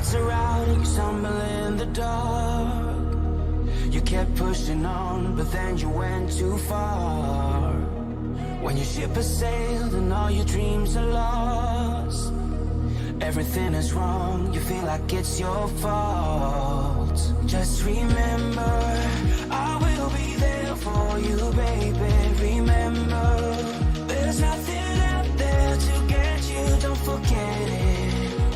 lights are out and you stumble in the dark. You kept pushing on, but then you went too far. When your ship has sailed and all your dreams are lost, everything is wrong, you feel like it's your fault. Just remember, I will be there for you, baby. Remember, there's nothing out there to get you, don't forget it.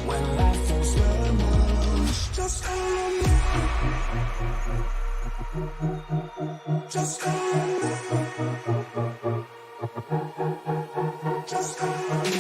When life throws lemons, just call on me. Just call on me. Just call on me. Just call on me.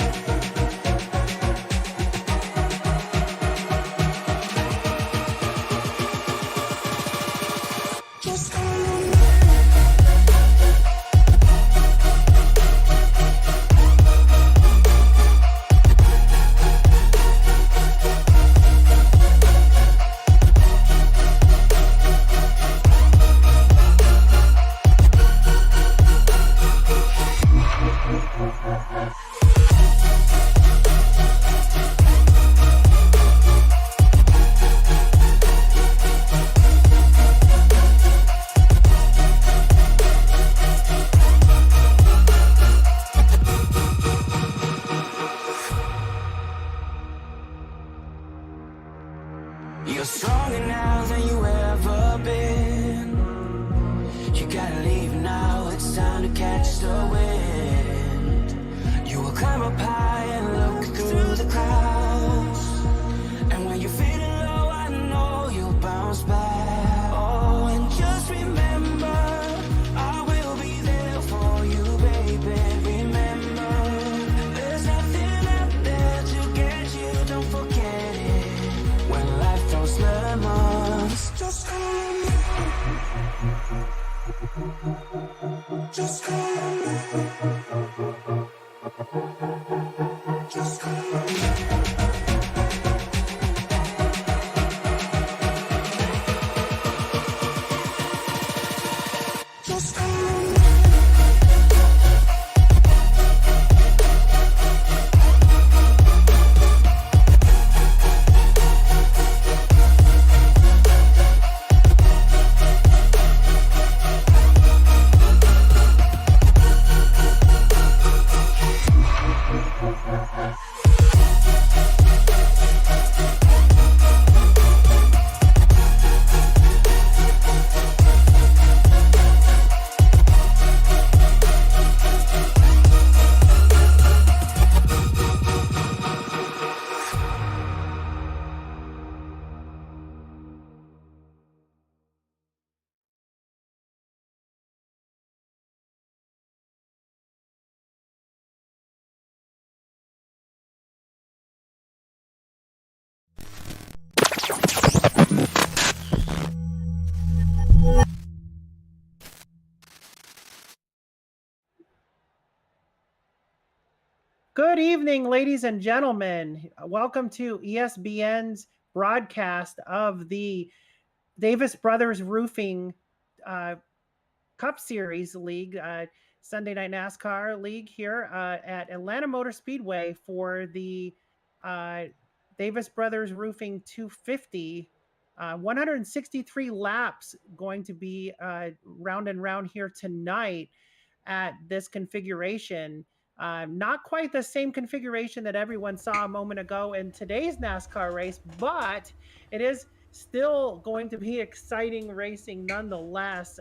You're stronger now than you ever been. You gotta leave now, it's time to catch the wind. You will climb up high and look through the clouds. And when you're feeling low, I know you'll bounce back. Oh, and just remember, I will be there for you, baby. Remember, there's nothing out there to get you, don't forget it. When life throws lemons, just call on me. Just call on me. Just call on me. Just call on me. Good evening, ladies and gentlemen. Welcome to ESBN's broadcast of the Davis Brothers Roofing Cup Series League, Sunday Night NASCAR League here at Atlanta Motor Speedway for the Davis Brothers Roofing 250. 163 laps going to be round and round here tonight at this configuration. Not quite the same configuration that everyone saw a moment ago in today's NASCAR race, but it is still going to be exciting racing nonetheless.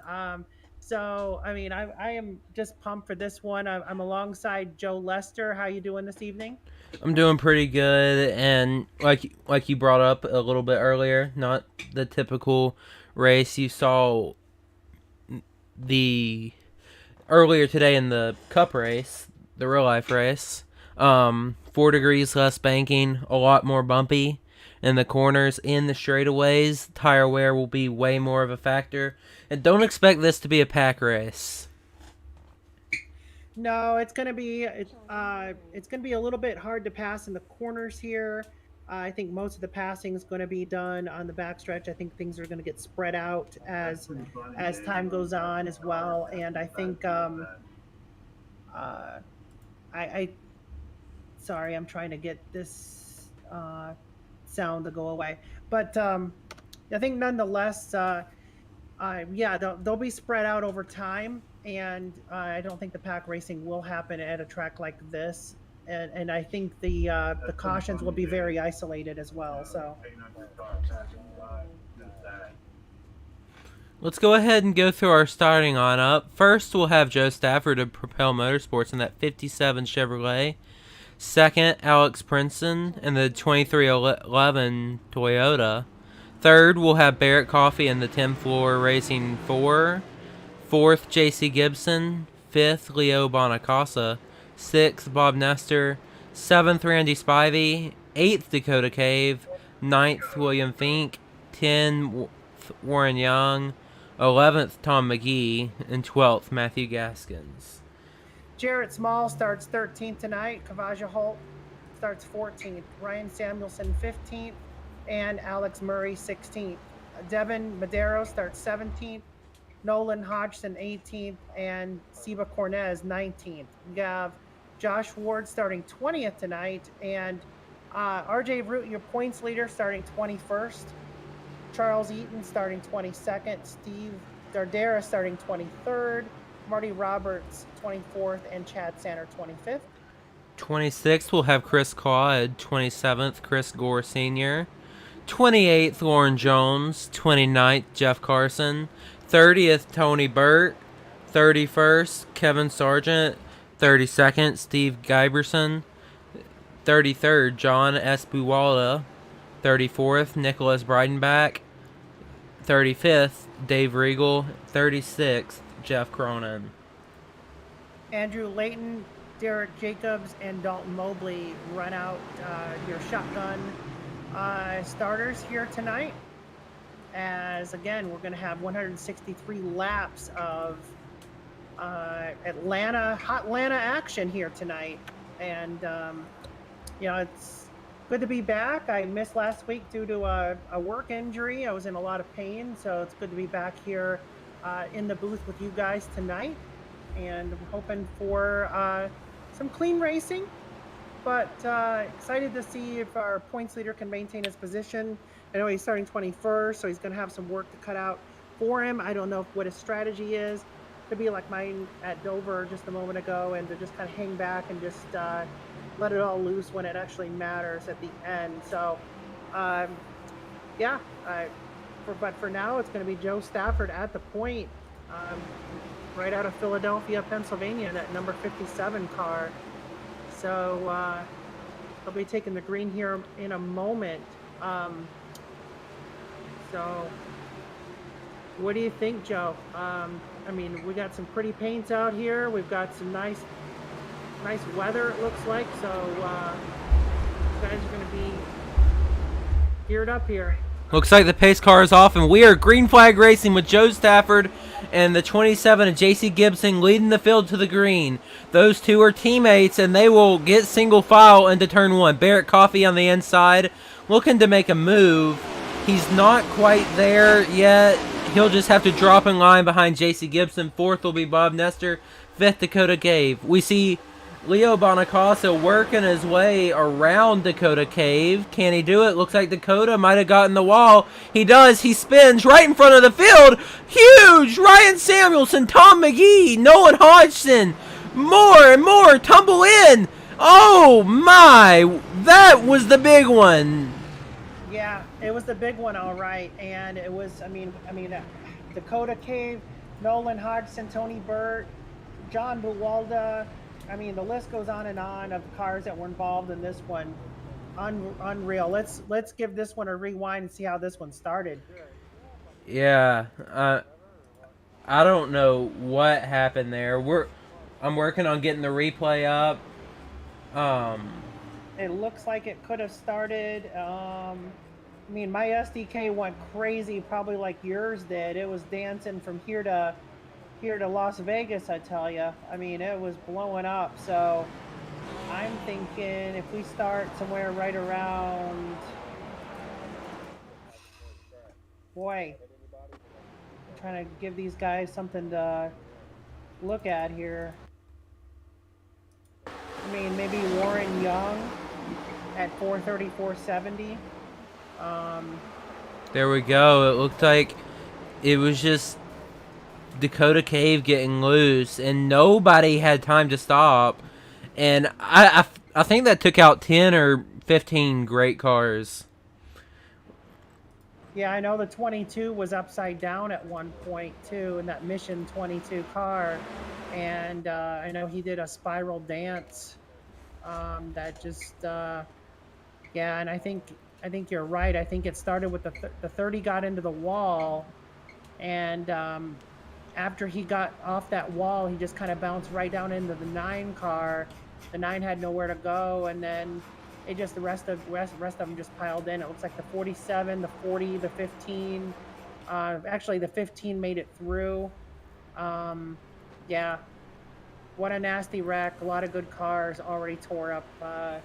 So, I mean, I am just pumped for this one. I'm alongside Joe Lester. How you doing this evening? I'm doing pretty good, and like you brought up a little bit earlier, not the typical race you saw the earlier today in the Cup race, the real life race. 4 degrees less banking, a lot more bumpy in the corners, in the straightaways. Tire wear will be way more of a factor, and don't expect this to be a pack race. No, it's gonna be it's gonna be a little bit hard to pass in the corners here. I think most of the passing is going to be done on the backstretch. I think things are going to get spread out as time goes on as well. And I think I sorry, I'm trying to get this sound to go away. But I think nonetheless, yeah, they'll be spread out over time, and I don't think the pack racing will happen at a track like this. And I think the cautions will be very isolated as well. So Let's go ahead and go through our starting lineup. First, we'll have Joe Stafford of Propel Motorsports in that 57 Chevrolet. Second, Alex Princeton in the 2311 Toyota. Third, we'll have Barrett Coffey in the 10 Floor Racing 4. Fourth, J.C. Gibson. Fifth, Leo Bonacasa. Sixth, Bob Nestor. Seventh, Randy Spivey. Eighth, Dakota Cave. Ninth, William Fink. 10, Warren Young. 11th, Tom McGee. And 12th, Matthew Gaskins. Jarrett Small starts 13th tonight. Kavaja Holt starts 14th. Ryan Samuelson 15th. And Alex Murray 16th. Devin Madero starts 17th. Nolan Hodgson 18th. And Seba Cornez 19th. We have Josh Ward starting 20th tonight. And RJ Root, your points leader, starting 21st. Charles Eaton starting 22nd. Steve Dardera starting 23rd. Marty Roberts 24th. And Chad Sander 25th. 26th, we'll have Chris Claude. 27th, Chris Gore Sr. 28th, Lauren Jones. 29th, Jeff Carson. 30th, Tony Burt. 31st, Kevin Sargent. 32nd, Steve Giberson. 33rd, John S. Buwalda. 34th, Nicholas Breidenbach. 35th, Dave Regal. 36th, Jeff Cronin. Andrew Layton, Derek Jacobs, and Dalton Mobley run out your shotgun starters here tonight. As again, we're going to have 163 laps of hot-lanta action here tonight. And, it's good to be back. I missed last week due to a work injury. I was in a lot of pain, so it's good to be back here in the booth with you guys tonight. And I'm hoping for some clean racing, but excited to see if our points leader can maintain his position. I know he's starting 21st, so he's going to have some work to cut out for him. I don't know what his strategy is. Could be like mine at Dover just a moment ago, and to just kind of hang back and just let it all loose when it actually matters at the end. So, but for now, it's going to be Joe Stafford at the point, right out of Philadelphia, Pennsylvania, that number 57 car. So he'll be taking the green here in a moment. So what do you think, Joe? We got some pretty paints out here. We've got some nice weather, it looks like. So you guys are going to be geared up here. Looks like the pace car is off, and we are green flag racing with Joe Stafford and the 27 of J.C. Gibson leading the field to the green. Those two are teammates, and they will get single file into turn one. Barrett Coffey on the inside, looking to make a move. He's not quite there yet. He'll just have to drop in line behind J.C. Gibson. Fourth will be Bob Nestor. Fifth, Dakota Cave. We see Leo Bonacasa working his way around Dakota Cave. Can he do it? Looks like Dakota might have gotten the wall. He does. He spins right in front of the field. Huge! Ryan Samuelson, Tom McGee, Nolan Hodgson. More and more tumble in. Oh my! That was the big one. Yeah, it was the big one, all right. And it was, Dakota Cave, Nolan Hodgson, Tony Burt, John Buwalda. The list goes on and on of the cars that were involved in this one. Unreal. Let's give this one a rewind and see how this one started. Yeah, I don't know what happened there. I'm working on getting the replay up. It looks like it could have started. My SDK went crazy, probably like yours did. It was dancing from here to Las Vegas, I tell you. It was blowing up. So I'm thinking if we start somewhere right around, I'm trying to give these guys something to look at here. Maybe Warren Young at 430, 470. There we go. It looked like it was just Dakota Cave getting loose, and nobody had time to stop. And I think that took out 10 or 15 great cars. Yeah, I know the 22 was upside down at one point too, in that Mission 22 car, and I know he did a spiral dance. That just yeah, and I think you're right. I think it started with the 30 got into the wall, and after he got off that wall, he just kind of bounced right down into the 9 car. The 9 had nowhere to go, and then it just the rest of them just piled in. It looks like the 47, the 40, the 15. Actually, the 15 made it through. Yeah, what a nasty wreck. A lot of good cars already tore up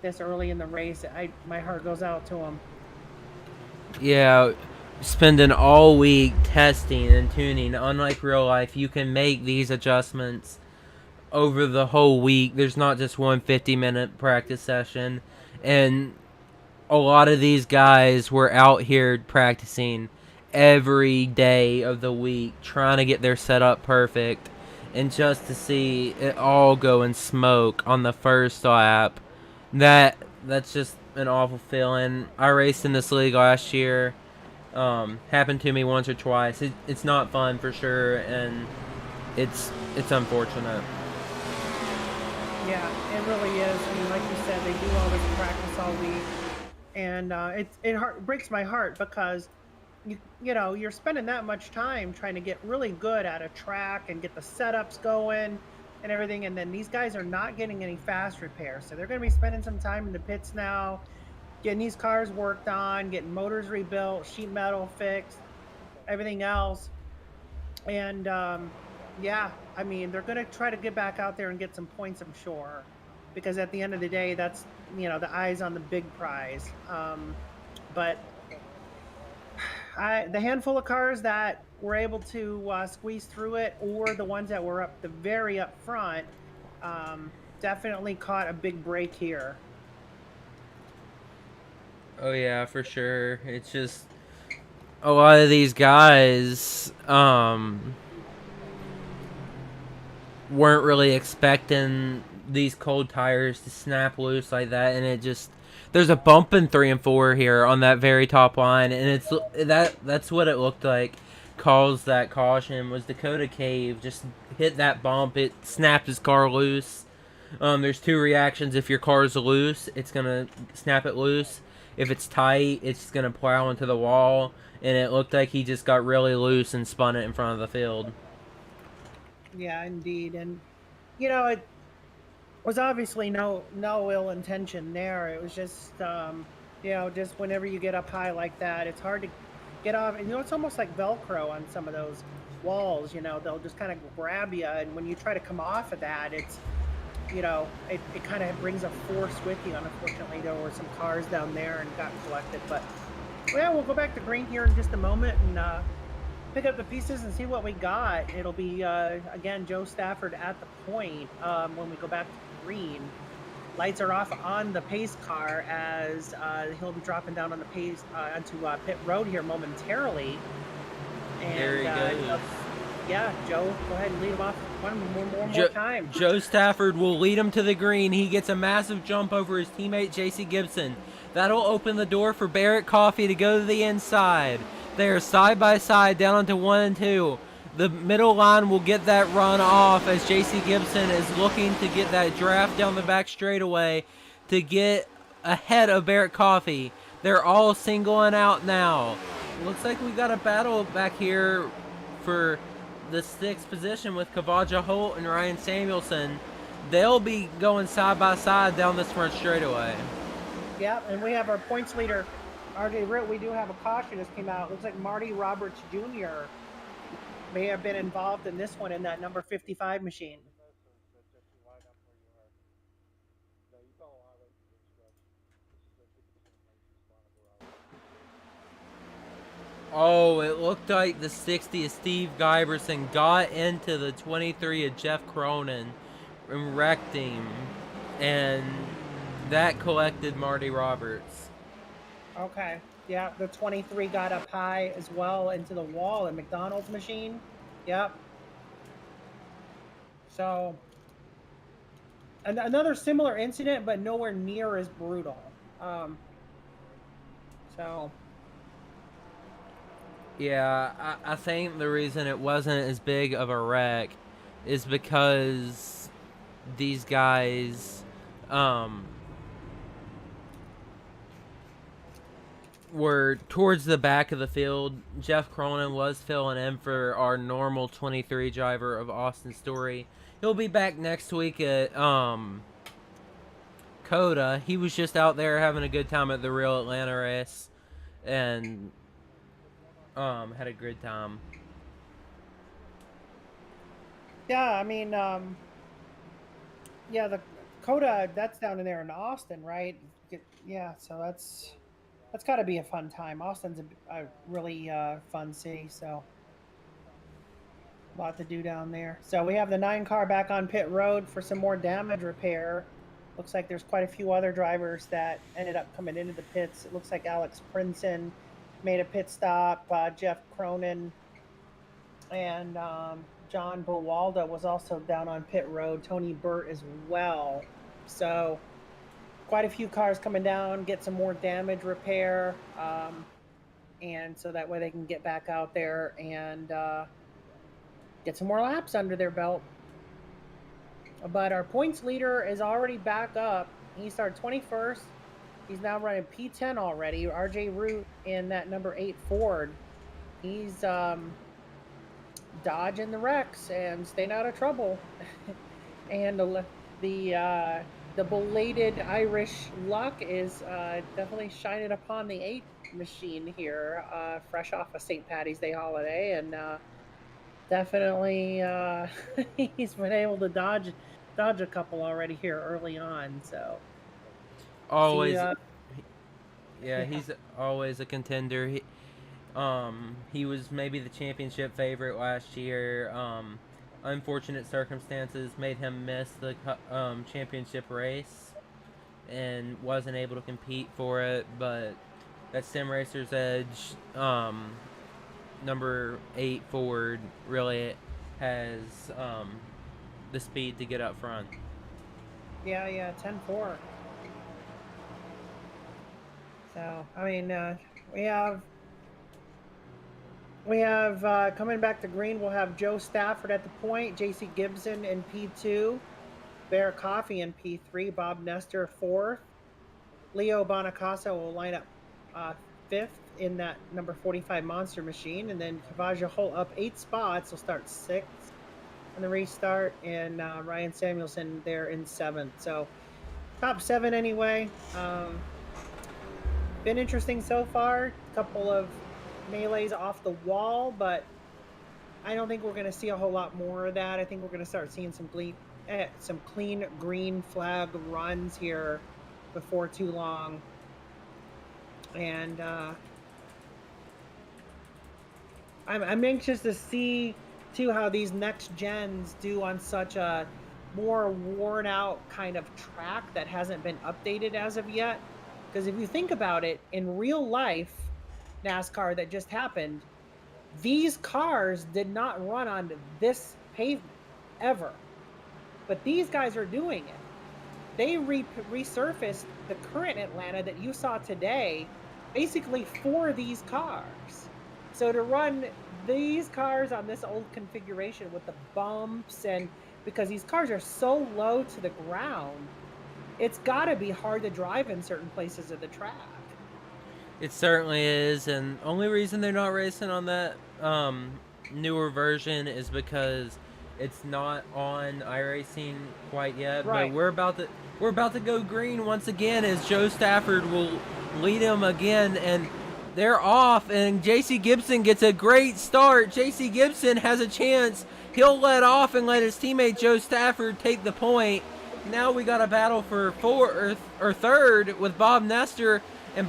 this early in the race. My heart goes out to them. Yeah, spending all week testing and tuning. Unlike real life, you can make these adjustments over the whole week. There's not just one 50-minute practice session. And a lot of these guys were out here practicing every day of the week, trying to get their setup perfect. And just to see it all go in smoke on the first lap, that's just an awful feeling. I raced in this league last year. Happened to me once or twice. It's not fun for sure, and it's unfortunate. Yeah, it really is. I mean, like you said, they do all this practice all week, and it breaks my heart because you know you're spending that much time trying to get really good at a track and get the setups going and everything, and then these guys are not getting any fast repairs, so they're going to be spending some time in the pits now, getting these cars worked on, getting motors rebuilt, sheet metal fixed, everything else, and yeah, I mean, they're going to try to get back out there and get some points, I'm sure, because at the end of the day, that's, the eyes on the big prize. But the handful of cars that were able to squeeze through it, or the ones that were very up front, definitely caught a big break here. Oh yeah, for sure. It's just a lot of these guys weren't really expecting these cold tires to snap loose like that, and it just, there's a bump in 3 and 4 here on that very top line, and that's what it looked like caused that caution. Was Dakota Cave just hit that bump, it snapped his car loose. There's 2 reactions. If your car's loose, it's gonna snap it loose. If it's tight, it's gonna plow into the wall, and it looked like he just got really loose and spun it in front of the field. Yeah, indeed. And it was obviously no ill intention there. It was just just whenever you get up high like that, it's hard to get off. And it's almost like Velcro on some of those walls. They'll just kind of grab you, and when you try to come off of that, it's it kind of brings a force with you. And unfortunately, there were some cars down there and got collected. But well, we'll go back to green here in just a moment and pick up the pieces and see what we got. It'll be again Joe Stafford at the point when we go back to green. Lights are off on the pace car as he'll be dropping down on the pace onto pit road here momentarily. And There he goes. Yeah, Joe, go ahead and lead him off one more time. Joe Stafford will lead him to the green. He gets a massive jump over his teammate JC Gibson. That'll open the door for Barrett Coffee to go to the inside. They are side by side down into 1 and 2. The middle line will get that run off as JC Gibson is looking to get that draft down the back straightaway to get ahead of Barrett Coffee. They're all singling out now. Looks like we got a battle back here for the 6th position with Kavaja Holt and Ryan Samuelson. They'll be going side by side down this front straightaway. Yeah, and we have our points leader, RJ Ritt. We do have a caution that came out. Looks like Marty Roberts Jr. may have been involved in this one in that number 55 machine. Oh, it looked like the 60 of Steve Giberson got into the 23 of Jeff Cronin and wrecked him, and that collected Marty Roberts. Okay. Yeah, the 23 got up high as well into the wall at McDonald's machine. Yep. So, and another similar incident, but nowhere near as brutal. Um, so, Yeah, I think the reason it wasn't as big of a wreck is because these guys were towards the back of the field. Jeff Cronin was filling in for our normal 23 driver of Austin Story. He'll be back next week at Coda. He was just out there having a good time at the real Atlanta race and had a good time. yeah, I mean, yeah, the Coda, that's down in there in Austin, right? Yeah, so that's got to be a fun time. Austin's a really fun city, so a lot to do down there. So we have the 9 car back on pit road for some more damage repair. Looks like there's quite a few other drivers that ended up coming into the pits. It looks like Alex Princeton made a pit stop. Jeff Cronin and John Bowalda was also down on pit road. Tony Burt as well. So quite a few cars coming down, get some more damage repair. And so that way they can get back out there and get some more laps under their belt. But our points leader is already back up. He started 21st. He's now running P10 already. RJ Root in that number 8 Ford. He's dodging the wrecks and staying out of trouble. And the belated Irish luck is definitely shining upon the 8 machine here, fresh off a St. Patty's Day holiday, and definitely he's been able to dodge a couple already here early on. So Always, yeah. he's always a contender. He was maybe the championship favorite last year. Unfortunate circumstances made him miss the championship race and wasn't able to compete for it, but that Sim Racer's Edge number 8 Ford really has the speed to get up front. Yeah, 10-4. So, I mean, we have coming back to green, we'll have Joe Stafford at the point, JC Gibson in P2, Bear Coffee in P3, Bob Nestor 4th. Leo Bonacasa will line up 5th in that number 45 Monster Machine, and then Kavaja Holt up 8 spots. Will start 6th on the restart, and Ryan Samuelson there in 7th. So top 7 anyway. Been interesting so far. A couple of melees off the wall, but I don't think we're going to see a whole lot more of that. I think we're going to start seeing some clean green flag runs here before too long. And I'm anxious to see too how these next gens do on such a more worn out kind of track that hasn't been updated as of yet. Because if you think about it, in real life NASCAR that just happened, these cars did not run on this pavement ever, but these guys are doing it. They resurfaced the current Atlanta that you saw today basically for these cars. So to run these cars on this old configuration with the bumps, and because these cars are so low to the ground, it's got to be hard to drive in certain places of the track. It certainly is, and only reason they're not racing on that newer version is because it's not on iRacing quite yet. Right. But we're about to go green once again, as Joe Stafford will lead him again, and they're off, and JC Gibson gets a great start. JC Gibson has a chance. He'll let off and let his teammate Joe Stafford take the point. Now we got a battle for 4th or 3rd with Bob Nestor and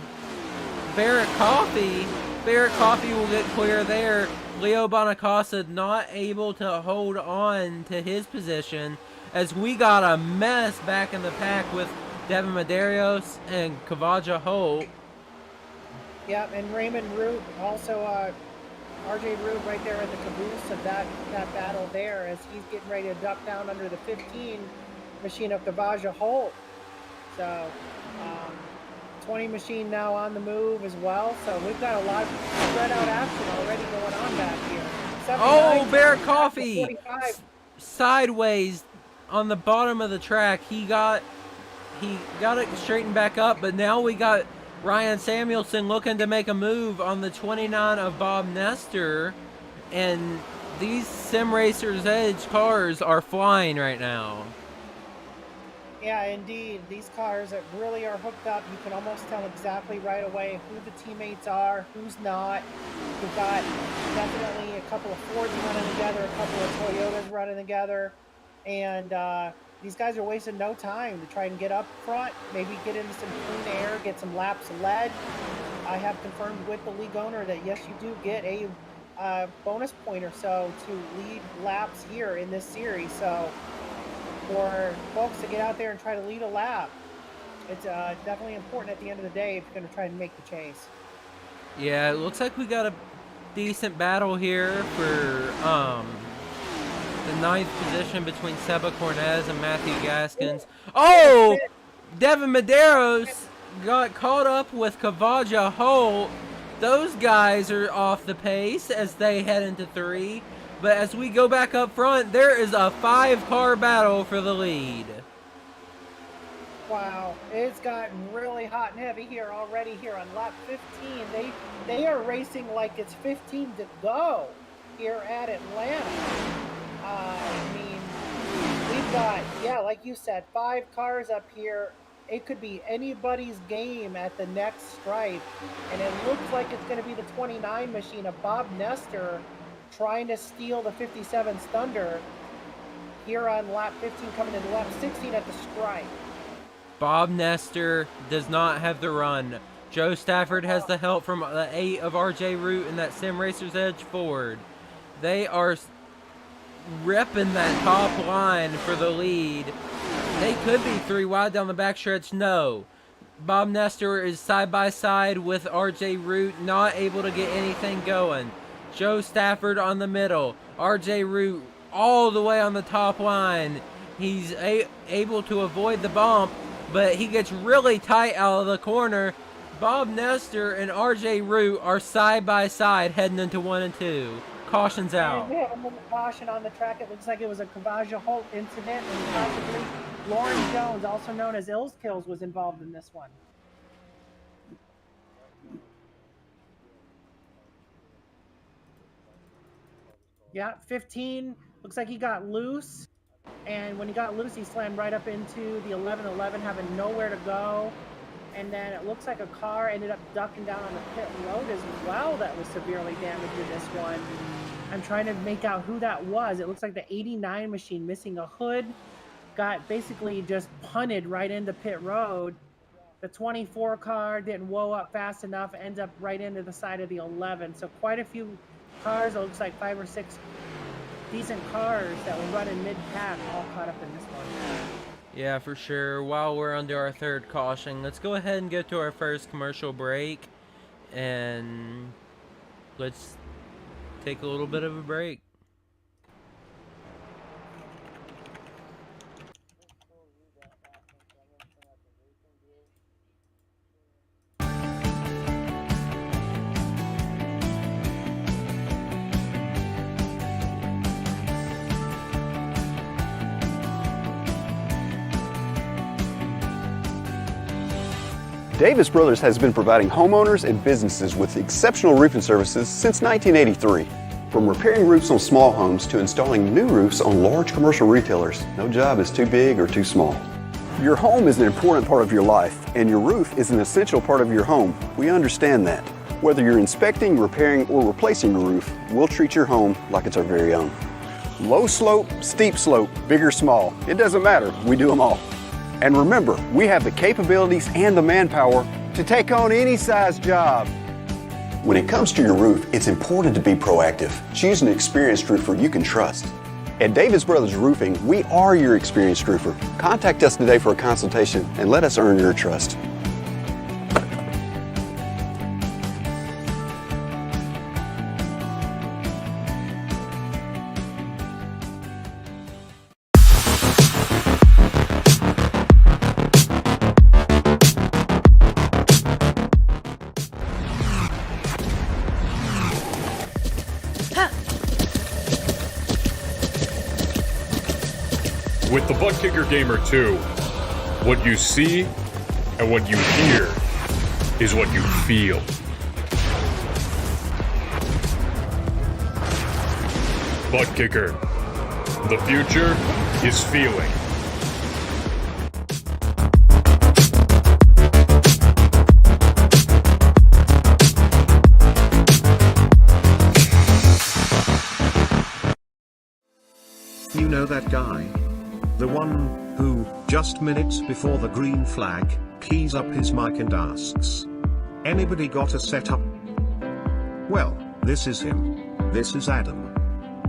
Barrett Coffee. Barrett Coffee will get clear there. Leo Bonacasa not able to hold on to his position, as we got a mess back in the pack with Devin Medeiros and Kavaja Holt. Yep, and Raymond Root, also RJ Root right there in the caboose of that battle there as he's getting ready to duck down under the 15 machine of Kavaja Holt. So 20 machine now on the move as well. So we've got a lot of spread out action already going on back here. Oh, Bear Coffee! Sideways on the bottom of the track. He got it straightened back up, but now we got Ryan Samuelson looking to make a move on the 29 of Bob Nestor, and these Sim Racers Edge cars are flying right now. Yeah, indeed. These cars that really are hooked up. You can almost tell exactly right away who the teammates are, who's not. We've got definitely a couple of Fords running together, a couple of Toyotas running together, and these guys are wasting no time to try and get up front, maybe get into some clean air, get some laps led. I have confirmed with the league owner that yes, you do get a bonus point or so to lead laps here in this series. So for folks to get out there and try to lead a lap, it's definitely important at the end of the day if you're going to try and make the chase. Yeah, it looks like we got a decent battle here for the 9th position between Seba Cornez and Matthew Gaskins. Oh! Devin Medeiros got caught up with Kavaja Holt. Those guys are off the pace as they head into 3. But as we go back up front, there is a 5-car battle for the lead. Wow, it's gotten really hot and heavy here already here on lap 15. They are racing like it's 15 to go here at Atlanta. I mean, we've got, yeah, like you said, 5 cars up here. It could be anybody's game at the next stripe. And it looks like it's going to be the 29 machine of Bob Nestor trying to steal the 57's thunder here on lap 15 coming into lap 16 at the stripe. Bob Nestor does not have the run. Joe Stafford has the help from the 8 of RJ Root and that Sim Racers Edge Ford. They are ripping that top line for the lead. They could be 3 wide down the backstretch. No. Bob Nestor is side by side with RJ Root, not able to get anything going. Joe Stafford on the middle. RJ Root all the way on the top line. He's able to avoid the bump, but he gets really tight out of the corner. Bob Nestor and RJ Root are side by side heading into 1 and 2. Caution's out. And we have a moment of caution on the track. It looks like it was a Kavaja Holt incident, and possibly Lauren Jones, also known as Ills Kills, was involved in this one. Yeah, 15. Looks like he got loose. And when he got loose, he slammed right up into the 11-11, having nowhere to go. And then it looks like a car ended up ducking down on the pit road as well that was severely damaged in this one. I'm trying to make out who that was. It looks like the 89 machine missing a hood got basically just punted right into pit road. The 24 car didn't woe up fast enough, ends up right into the side of the 11. So quite a few cars, it looks like 5 or 6 decent cars that were running mid-pack all caught up in this one. Yeah, for sure. While we're under our 3rd caution, let's go ahead and get to our first commercial break. And let's take a little bit of a break. Davis Brothers has been providing homeowners and businesses with exceptional roofing services since 1983. From repairing roofs on small homes to installing new roofs on large commercial retailers, no job is too big or too small. Your home is an important part of your life, and your roof is an essential part of your home. We understand that. Whether you're inspecting, repairing, or replacing a roof, we'll treat your home like it's our very own. Low slope, steep slope, big or small, it doesn't matter. We do them all. And remember, we have the capabilities and the manpower to take on any size job. When it comes to your roof, it's important to be proactive. Choose an experienced roofer you can trust. At Davis Brothers Roofing, we are your experienced roofer. Contact us today for a consultation and let us earn your trust. With the Buttkicker Gamer 2, what you see and what you hear is what you feel. Buttkicker. The future is feeling. You know that guy? The one who, just minutes before the green flag, keys up his mic and asks, "Anybody got a setup?" Well, this is him. This is Adam.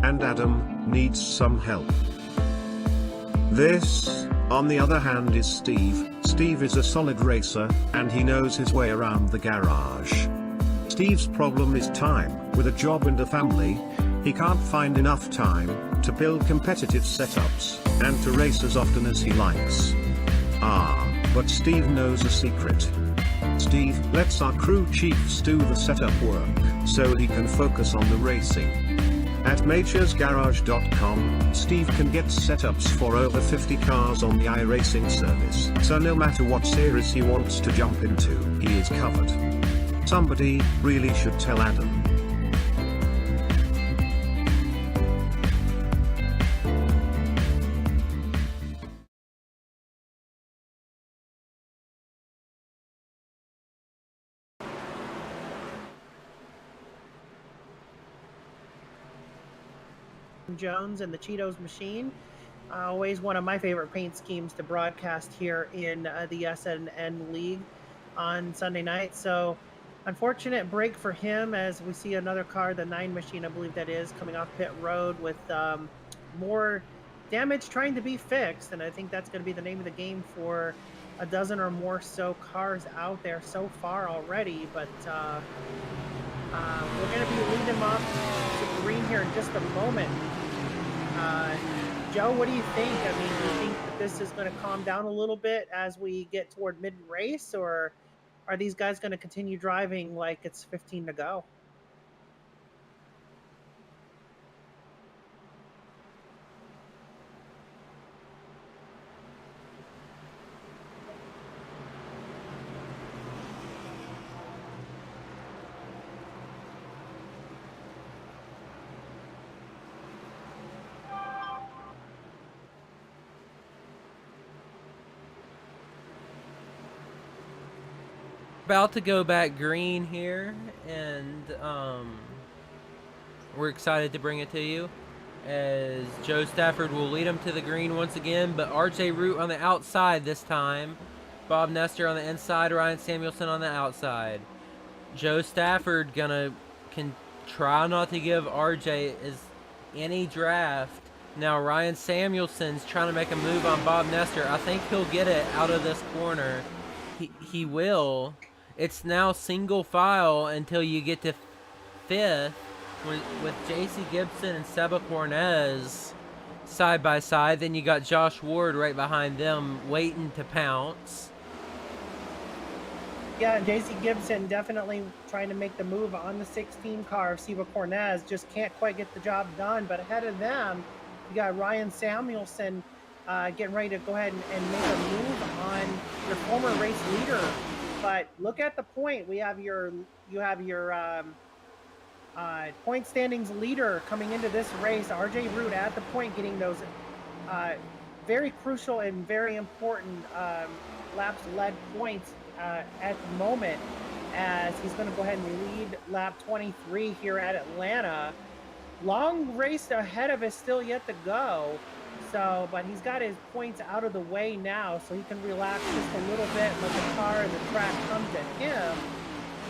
And Adam needs some help. This, on the other hand, is Steve. Steve is a solid racer, and he knows his way around the garage. Steve's problem is time. With a job and a family, he can't find enough time to build competitive setups and to race as often as he likes. But Steve knows a secret. Steve lets our crew chiefs do the setup work so he can focus on the racing. At naturesgarage.com, Steve can get setups for over 50 cars on the iRacing service, so no matter what series he wants to jump into, he is covered. Somebody really should tell Adam. Jones and the Cheetos Machine. Always one of my favorite paint schemes to broadcast here in the SNN League on Sunday night. So unfortunate break for him as we see another car, the 9 Machine, I believe that is, coming off pit road with more damage trying to be fixed. And I think that's going to be the name of the game for a dozen or more so cars out there so far already. But we're going to be leading them off to green here in just a moment. Joe, what do you think? I mean, do you think that this is going to calm down a little bit as we get toward mid-race, or are these guys going to continue driving like it's 15 to go? About to go back green here, and we're excited to bring it to you as Joe Stafford will lead him to the green once again, but RJ Root on the outside this time, Bob Nestor on the inside, Ryan Samuelson on the outside. Joe Stafford can try not to give RJ any draft. Now Ryan Samuelson's trying to make a move on Bob Nestor. I think he'll get it out of this corner. He will. It's now single file until you get to 5th with J.C. Gibson and Seba Cornez side by side. Then you got Josh Ward right behind them waiting to pounce. Yeah, J.C. Gibson definitely trying to make the move on the 16 car of Seba Cornez. Just can't quite get the job done. But ahead of them, you got Ryan Samuelson getting ready to go ahead and make a move on your former race leader. But look at the point. You have your point standings leader coming into this race, RJ Root, at the point, getting those very crucial and very important laps led points at the moment, as he's going to go ahead and lead lap 23 here at Atlanta. Long race ahead of us still yet to go. So, but he's got his points out of the way now, so he can relax just a little bit, let the car and the track come to him,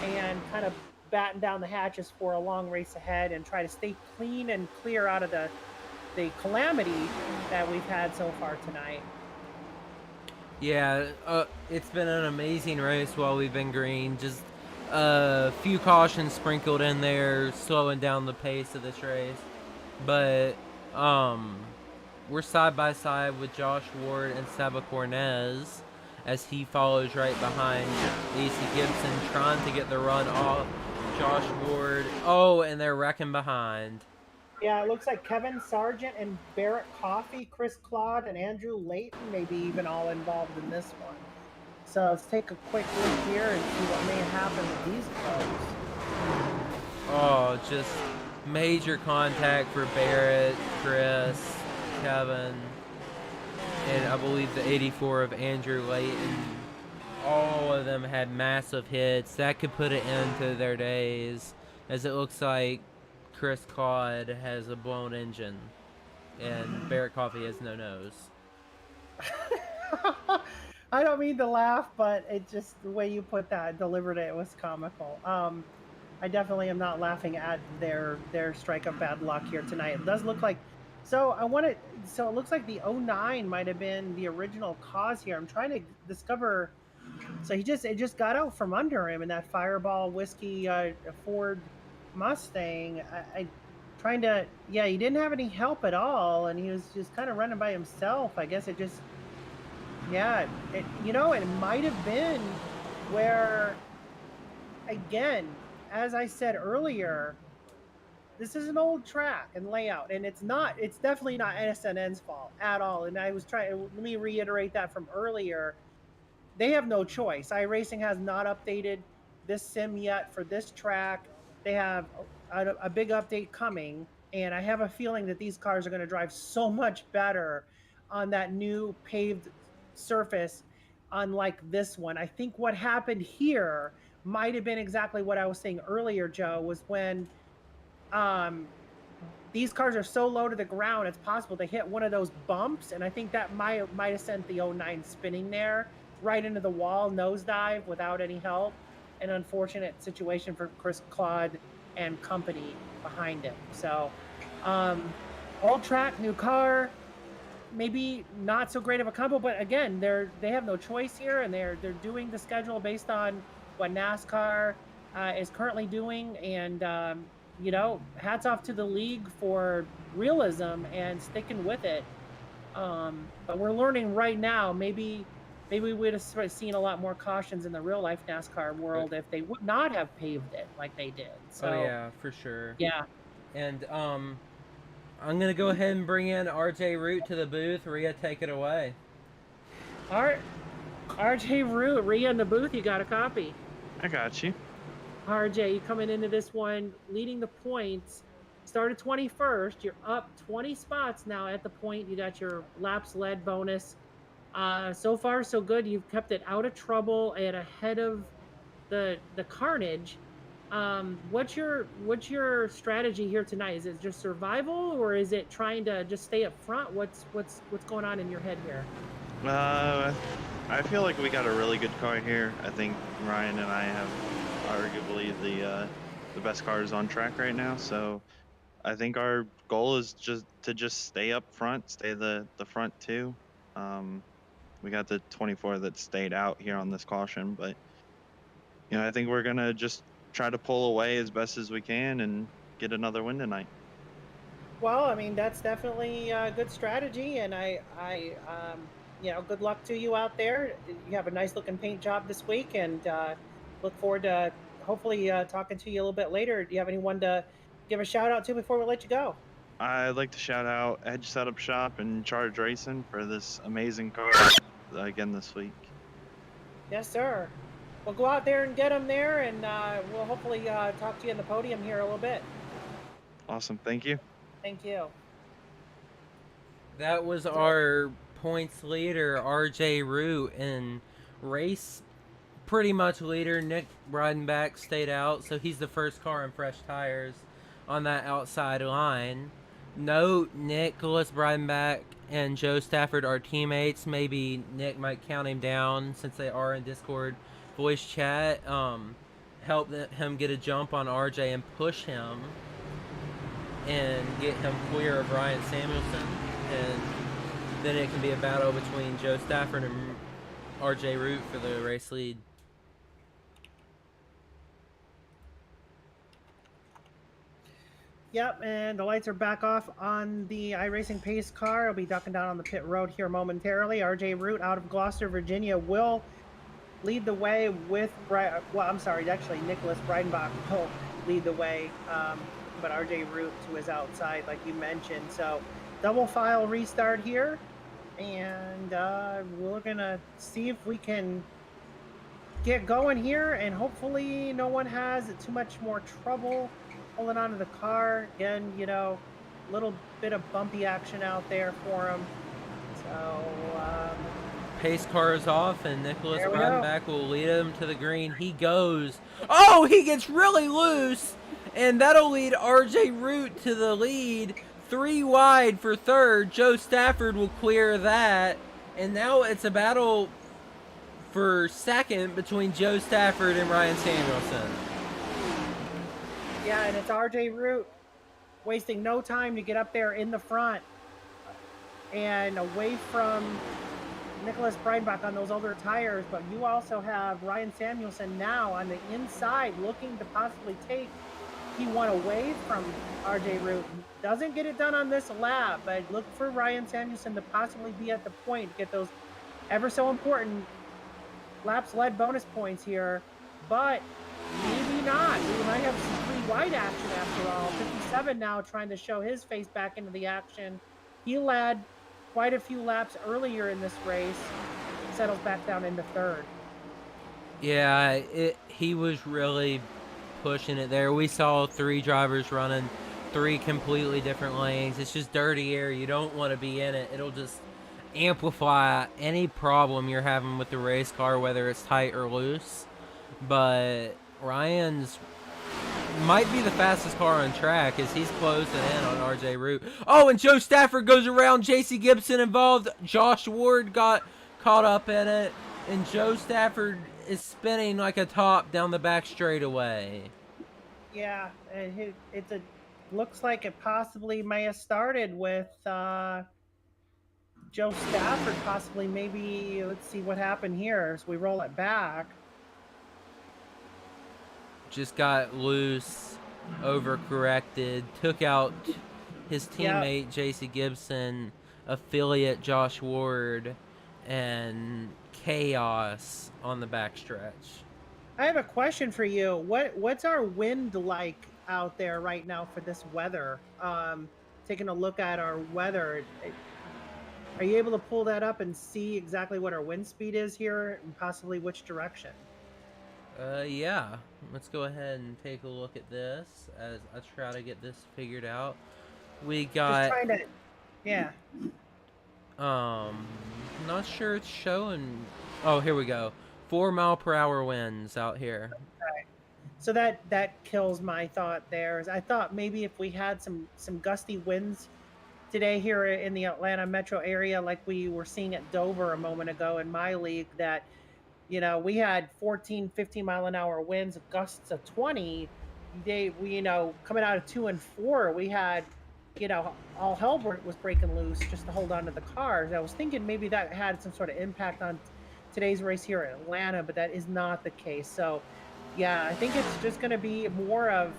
and kind of batten down the hatches for a long race ahead and try to stay clean and clear out of the calamity that we've had so far tonight. Yeah, it's been an amazing race while we've been green. Just a few cautions sprinkled in there, slowing down the pace of this race. But we're side by side with Josh Ward and Seba Cornez as he follows right behind AC Gibson, trying to get the run off Josh Ward. Oh, and they're wrecking behind. Yeah, it looks like Kevin Sargent and Barrett Coffey, Chris Claude, and Andrew Layton maybe even all involved in this one. So let's take a quick look here and see what may happen with these folks. Oh, just major contact for Barrett, Chris, Kevin, and I believe the 84 of Andrew Layton. All of them had massive hits. That could put an end to their days, as it looks like Chris Claude has a blown engine, and Barrett Coffey has no nose. I don't mean to laugh, but it just the way you put that, delivered it, was comical. I definitely am not laughing at their strike of bad luck here tonight. It does look like, so it looks like the 09 might have been the original cause here. I'm trying to discover. So it just got out from under him in that Fireball Whiskey Ford Mustang. Yeah, he didn't have any help at all, and he was just kind of running by himself. I guess it just, yeah, it might have been where, again, as I said earlier, this is an old track and layout, and it's definitely not SNN's fault at all. And let me reiterate that from earlier. They have no choice. iRacing has not updated this sim yet for this track. They have a big update coming, and I have a feeling that these cars are going to drive so much better on that new paved surface, unlike this one. I think what happened here might have been exactly what I was saying earlier, Joe, was when these cars are so low to the ground, it's possible to hit one of those bumps, and I think that might have sent the 09 spinning there, right into the wall, nosedive without any help. An unfortunate situation for Chris Claude and company behind him. So, old track, new car, maybe not so great of a combo, but again, they have no choice here, and they're doing the schedule based on what NASCAR is currently doing, and hats off to the league for realism and sticking with it. But we're learning right now, maybe we would have seen a lot more cautions in the real life NASCAR world if they would not have paved it like they did. So, oh yeah, for sure. Yeah. And I'm gonna go ahead and bring in RJ Root to the booth. Rhea, take it away. All right, RJ Root, Rhea in the booth. You got a copy? I got you. RJ, you coming into this one, leading the points. Started 21st. You're up 20 spots now at the point. You got your laps led bonus. So far, so good. You've kept it out of trouble and ahead of the carnage. What's your strategy here tonight? Is it just survival, or is it trying to just stay up front? What's going on in your head here? I feel like we got a really good car here. I think Ryan and I have arguably the best cars on track right now. So I think our goal is just to stay up front, stay the front two. We got the 24 that stayed out here on this caution, but I think we're gonna just try to pull away as best as we can and get another win tonight. Well, I mean, that's definitely a good strategy, and I good luck to you out there. You have a nice looking paint job this week, and look forward to hopefully talking to you a little bit later. Do you have anyone to give a shout out to before we let you go? I'd like to shout out Edge Setup Shop and Charge Racing for this amazing car again this week. Yes, sir. We'll go out there and get them there, and we'll hopefully talk to you in the podium here a little bit. Awesome. Thank you. Thank you. That was our points leader, RJ Root, and race pretty much leader. Nick Breidenbach stayed out, so he's the first car on fresh tires on that outside line. Note, Nicholas Breidenbach and Joe Stafford are teammates. Maybe Nick might count him down since they are in Discord voice chat. Help him get a jump on RJ and push him and get him clear of Ryan Samuelson, and then it can be a battle between Joe Stafford and RJ Root for the race lead. Yep, and the lights are back off on the iRacing pace car. I'll be ducking down on the pit road here momentarily. RJ Root out of Gloucester, Virginia will lead the way with, actually Nicholas Breidenbach will lead the way. but RJ Root to his outside, like you mentioned. So double file restart here, and we're gonna see if we can get going here, and hopefully no one has too much more trouble holding onto the car. Again, you know, a little bit of bumpy action out there for him. So Pace car is off, and Nicholas There we go. Breidenbach will lead him to the green. He goes. Oh, he gets really loose, and that'll lead RJ Root to the lead. 3 wide for third. Joe Stafford will clear that, and now it's a battle for second between Joe Stafford and Ryan Samuelson. yeah, and it's RJ Root wasting no time to get up there in the front and away from Nicholas Breidenbach on those older tires. But you also have Ryan Samuelson now on the inside looking to possibly take P1 away from RJ Root. Doesn't get it done on this lap, but look for Ryan Samuelson to possibly be at the point, get those ever so important laps led bonus points here, but maybe not. We might have some 3 wide action after all. 57 now trying to show his face back into the action. He led quite a few laps earlier in this race, settles back down into third. Yeah, he was really pushing it there. We saw 3 drivers running 3 completely different lanes. It's just dirty air. You don't want to be in it. It'll just amplify any problem you're having with the race car, whether it's tight or loose. But Ryan's might be the fastest car on track as he's closing in on RJ Root. Oh, and Joe Stafford goes around. JC Gibson involved. Josh Ward got caught up in it, and Joe Stafford is spinning like a top down the back straightaway. Yeah, and it looks like it possibly may have started with Joe Stafford, possibly. Maybe let's see what happened here as we roll it back. Just got loose, overcorrected, took out his teammate JC Gibson, affiliate Josh Ward, and chaos on the backstretch. I have a question for you. What's our wind like out there right now for this weather? Taking a look at our weather, are you able to pull that up and see exactly what our wind speed is here and possibly which direction? Yeah. Let's go ahead and take a look at this as I try to get this figured out. We got... Just trying to... Yeah. Not sure it's showing... Oh, here we go. 4 mile per hour winds out here. Okay. So that kills my thought there. I thought maybe if we had some gusty winds today here in the Atlanta metro area, like we were seeing at Dover a moment ago in my league, that, you know, we had 14, 15 mile an hour winds, gusts of 20. We, you know, coming out of 2 and 4, we had, you know, all hell was breaking loose just to hold on to the cars. I was thinking maybe that had some sort of impact on today's race here in Atlanta, but that is not the case. So, yeah, I think it's just going to be more of,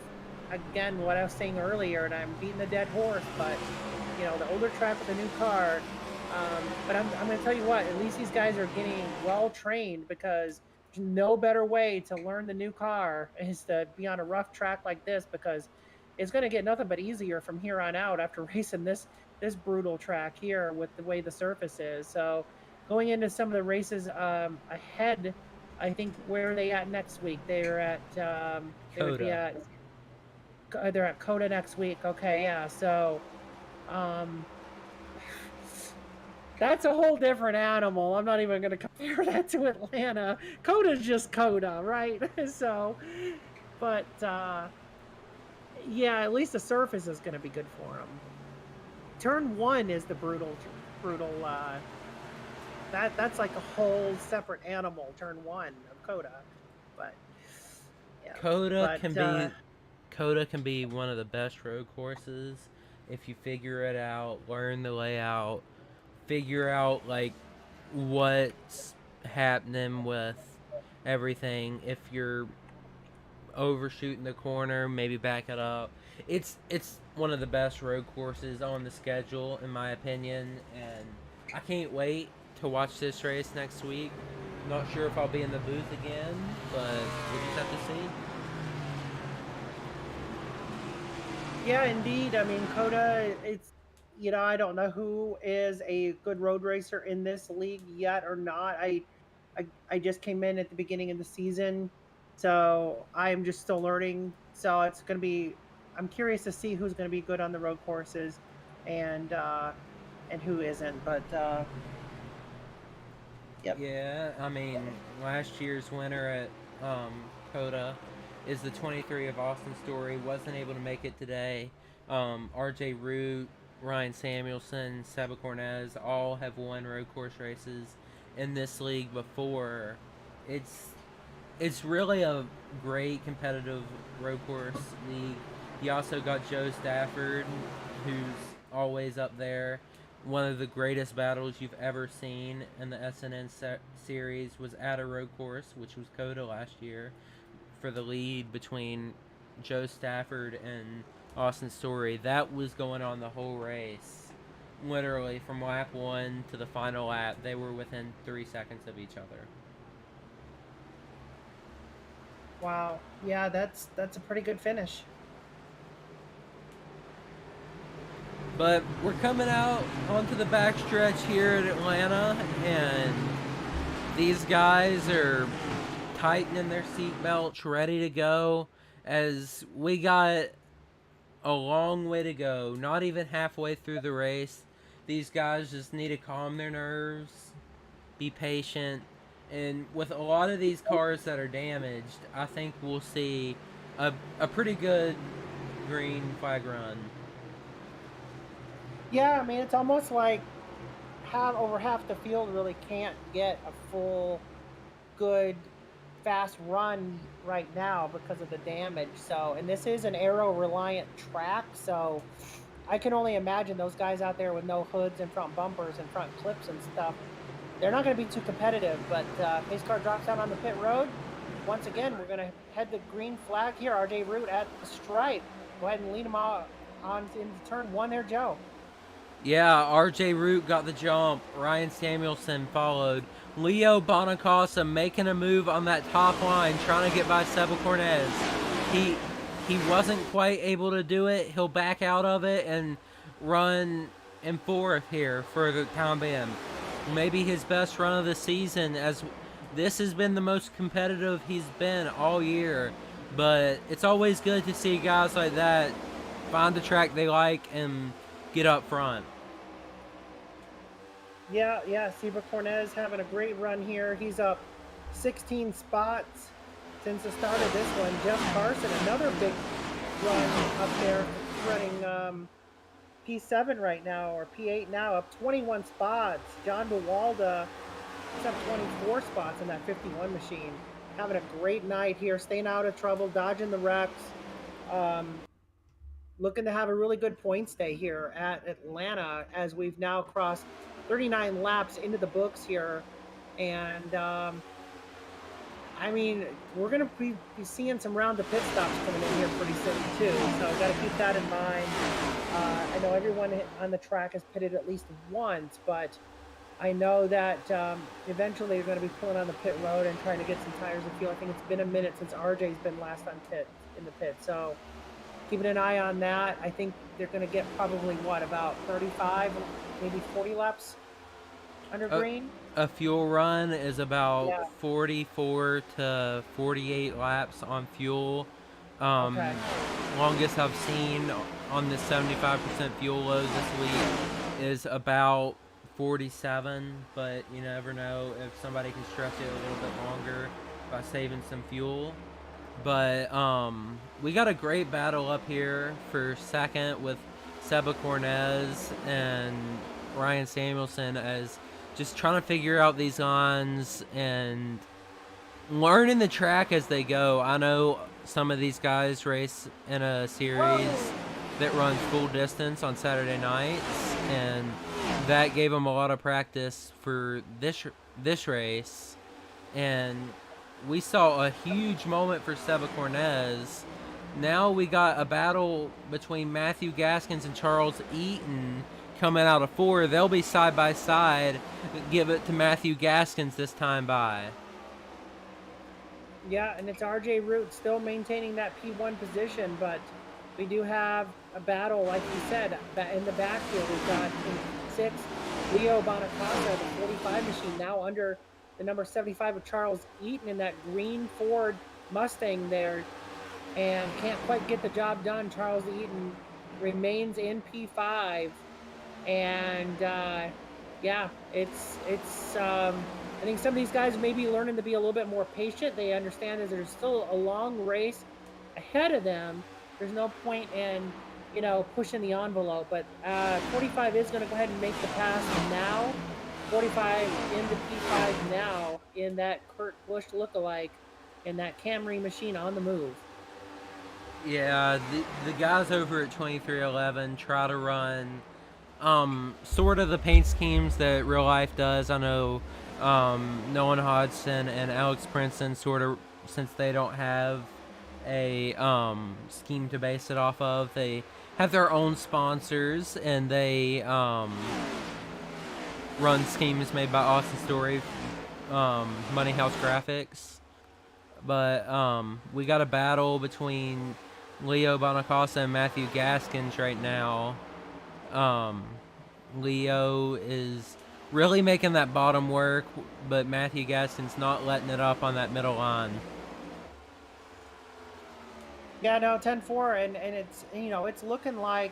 again, what I was saying earlier, and I'm beating the dead horse, but, you know, the older track with the new car. But I'm going to tell you what, at least these guys are getting well trained, because there's no better way to learn the new car is to be on a rough track like this, because it's going to get nothing but easier from here on out after racing this brutal track here with the way the surface is. So going into some of the races ahead, I think, where are they at next week? They're at they're at Coda next week. Okay, yeah. So that's a whole different animal. I'm not even going to compare that to Atlanta. Coda's just Coda, right? So, but yeah, at least the surface is going to be good for them. Turn 1 is the brutal. That's like a whole separate animal. Turn 1 of Coda, but yeah. Coda can be one of the best road courses if you figure it out, learn the layout, figure out like what's happening with everything. If you're overshooting the corner, maybe back it up. It's one of the best road courses on the schedule, in my opinion, and I can't wait to watch this race next week. Not sure if I'll be in the booth again, but we'll just have to see. Yeah, indeed. I mean, Coda, it's, I don't know who is a good road racer in this league yet or not. I just came in at the beginning of the season, so I'm just still learning. So it's going to be, I'm curious to see who's going to be good on the road courses and who isn't. But yep. Yeah, I mean, last year's winner at Coda is the 23 of Austin Story. Wasn't able to make it today. RJ Root, Ryan Samuelson, Seba Cornez all have won road course races in this league before. It's really a great competitive road course league. You also got Joe Stafford, who's always up there. One of the greatest battles you've ever seen in the SNN series was at a road course, which was Coda last year, for the lead between Joe Stafford and Austin Story. That was going on the whole race. Literally, from lap 1 to the final lap, they were within 3 seconds of each other. Wow. Yeah, that's a pretty good finish. But we're coming out onto the backstretch here at Atlanta, and these guys are tightening their seatbelts, ready to go, as we got a long way to go, not even halfway through the race. These guys just need to calm their nerves, be patient, and with a lot of these cars that are damaged, I think we'll see a pretty good green flag run. Yeah, I mean, it's almost like over half the field really can't get a full, good, fast run right now because of the damage. So, and this is an aero-reliant track, so I can only imagine those guys out there with no hoods and front bumpers and front clips and stuff. They're not going to be too competitive, but pace car drops out on the pit road. Once again, we're going to head the green flag here. RJ Root at the stripe. Go ahead and lead him on into turn 1 there, Joe. Yeah, RJ Root got the jump. Ryan Samuelson followed. Leo Bonacasa making a move on that top line, trying to get by Seba Cornez. He wasn't quite able to do it. He'll back out of it and run in 4th here for the time being. Maybe his best run of the season, as this has been the most competitive he's been all year. But it's always good to see guys like that find the track they like and get up front. Yeah, Seba Cornez having a great run here. He's up 16 spots since the start of this one. Jeff Carson, another big run up there, running P7 right now, or P8 now, up 21 spots. John Buwalda is up 24 spots in that 51 machine. Having a great night here, staying out of trouble, dodging the wrecks. Looking to have a really good points day here at Atlanta, as we've now crossed 39 laps into the books here. And I mean, we're going to be seeing some round of pit stops coming in here pretty soon too, so got to keep that in mind. I know everyone on the track has pitted at least once, but I know that eventually they're going to be pulling on the pit road and trying to get some tires and fuel. I think it's been a minute since RJ's been last on in the pit, so keeping an eye on that. I think they're going to get probably, about 35, maybe 40 laps under green? A fuel run is about 44 to 48 laps on fuel. Okay. Longest I've seen on the 75% fuel load this week is about 47, but you never know if somebody can stretch it a little bit longer by saving some fuel. But we got a great battle up here for second with Seba Cornez and Ryan Samuelson, as just trying to figure out these lines and learning the track as they go. I know some of these guys race in a series that runs full distance on Saturday nights, and that gave them a lot of practice for this race. And we saw a huge moment for Seba Cornez. Now we got a battle between Matthew Gaskins and Charles Eaton coming out of 4. They'll be side by side. Give it to Matthew Gaskins this time by. Yeah, and it's RJ Root still maintaining that P1 position, but we do have a battle, like you said, in the back here. We've got in 6, Leo Bonacasa, the 45 machine, now under the number 75 of Charles Eaton in that green Ford Mustang there, and can't quite get the job done. Charles Eaton remains in P5, and yeah, it's I think some of these guys may be learning to be a little bit more patient. They understand that there's still a long race ahead of them. There's no point in, you know, pushing the envelope, but 45 is going to go ahead and make the pass now. 45 into P5 now in that Kurt Busch lookalike in that Camry machine on the move. Yeah, the guys over at 2311 try to run sort of the paint schemes that real life does. I know Nolan Hodgson and Alex Princeton sort of, since they don't have a scheme to base it off of, they have their own sponsors, and they run schemes made by Austin Story, Money House Graphics. But we got a battle between Leo Bonacasa and Matthew Gaskins right now. Leo is really making that bottom work, but Matthew Gaskins not letting it up on that middle line. Yeah, no, 10-4, and it's, you know, it's looking like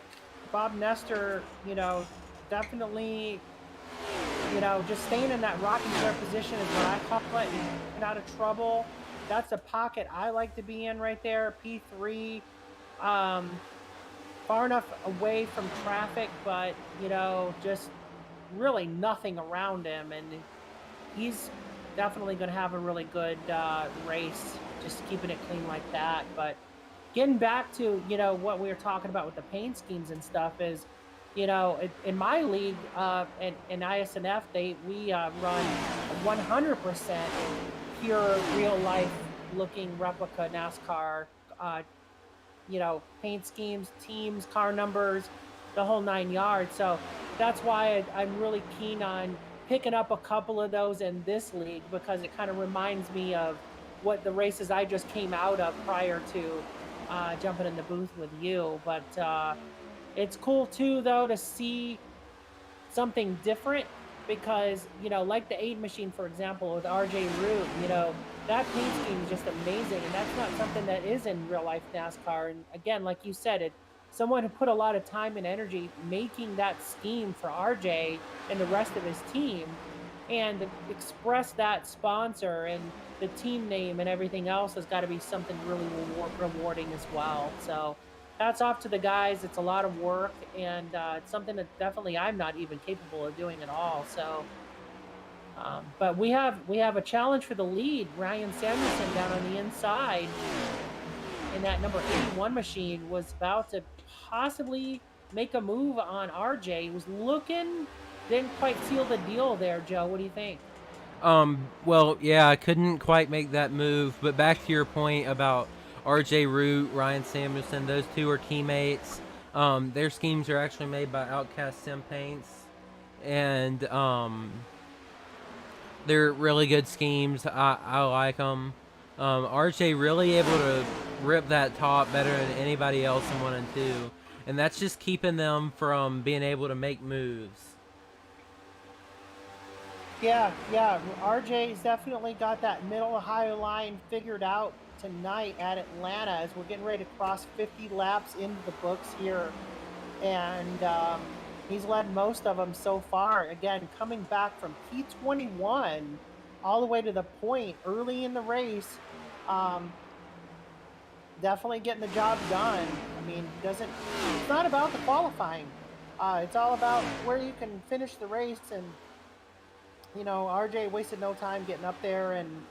Bob Nestor, you know, definitely, you know, just staying in that rocking chair position is what I call it, and getting out of trouble. That's a pocket I like to be in right there. P3, far enough away from traffic, but, you know, just really nothing around him, and he's definitely going to have a really good race, just keeping it clean like that. But getting back to, you know, what we were talking about with the paint schemes and stuff is, you know, in my league, in ISNF, we run 100% pure real life looking replica NASCAR, you know, paint schemes, teams, car numbers, the whole 9 yards. So that's why I'm really keen on picking up a couple of those in this league, because it kind of reminds me of what the races I just came out of prior to jumping in the booth with you. But it's cool too, though, to see something different, because, you know, like the 8 machine, for example, with RJ Root, you know, that paint scheme is just amazing, and that's not something that is in real life NASCAR. And again, like you said, someone who put a lot of time and energy making that scheme for RJ and the rest of his team, and express that sponsor and the team name and everything else has got to be something really rewarding as well. So hats off to the guys. It's a lot of work, and it's something that definitely I'm not even capable of doing at all. So, but we have a challenge for the lead. Ryan Samuelson down on the inside in that number 81 machine was about to possibly make a move on RJ. He was looking, didn't quite seal the deal there. Joe, what do you think? Well, yeah, I couldn't quite make that move, but back to your point about RJ Root, Ryan Samuelson, those two are teammates. Their schemes are actually made by Outcast Sim Paints, and they're really good schemes. I like them. RJ really able to rip that top better than anybody else in 1 and 2, and that's just keeping them from being able to make moves. Yeah, RJ's definitely got that middle high line figured out tonight at Atlanta, as we're getting ready to cross 50 laps into the books here, and he's led most of them so far. Again, coming back from P21 all the way to the point early in the race, definitely getting the job done. I mean, it's not about the qualifying. It's all about where you can finish the race. And, you know, RJ wasted no time getting up there, and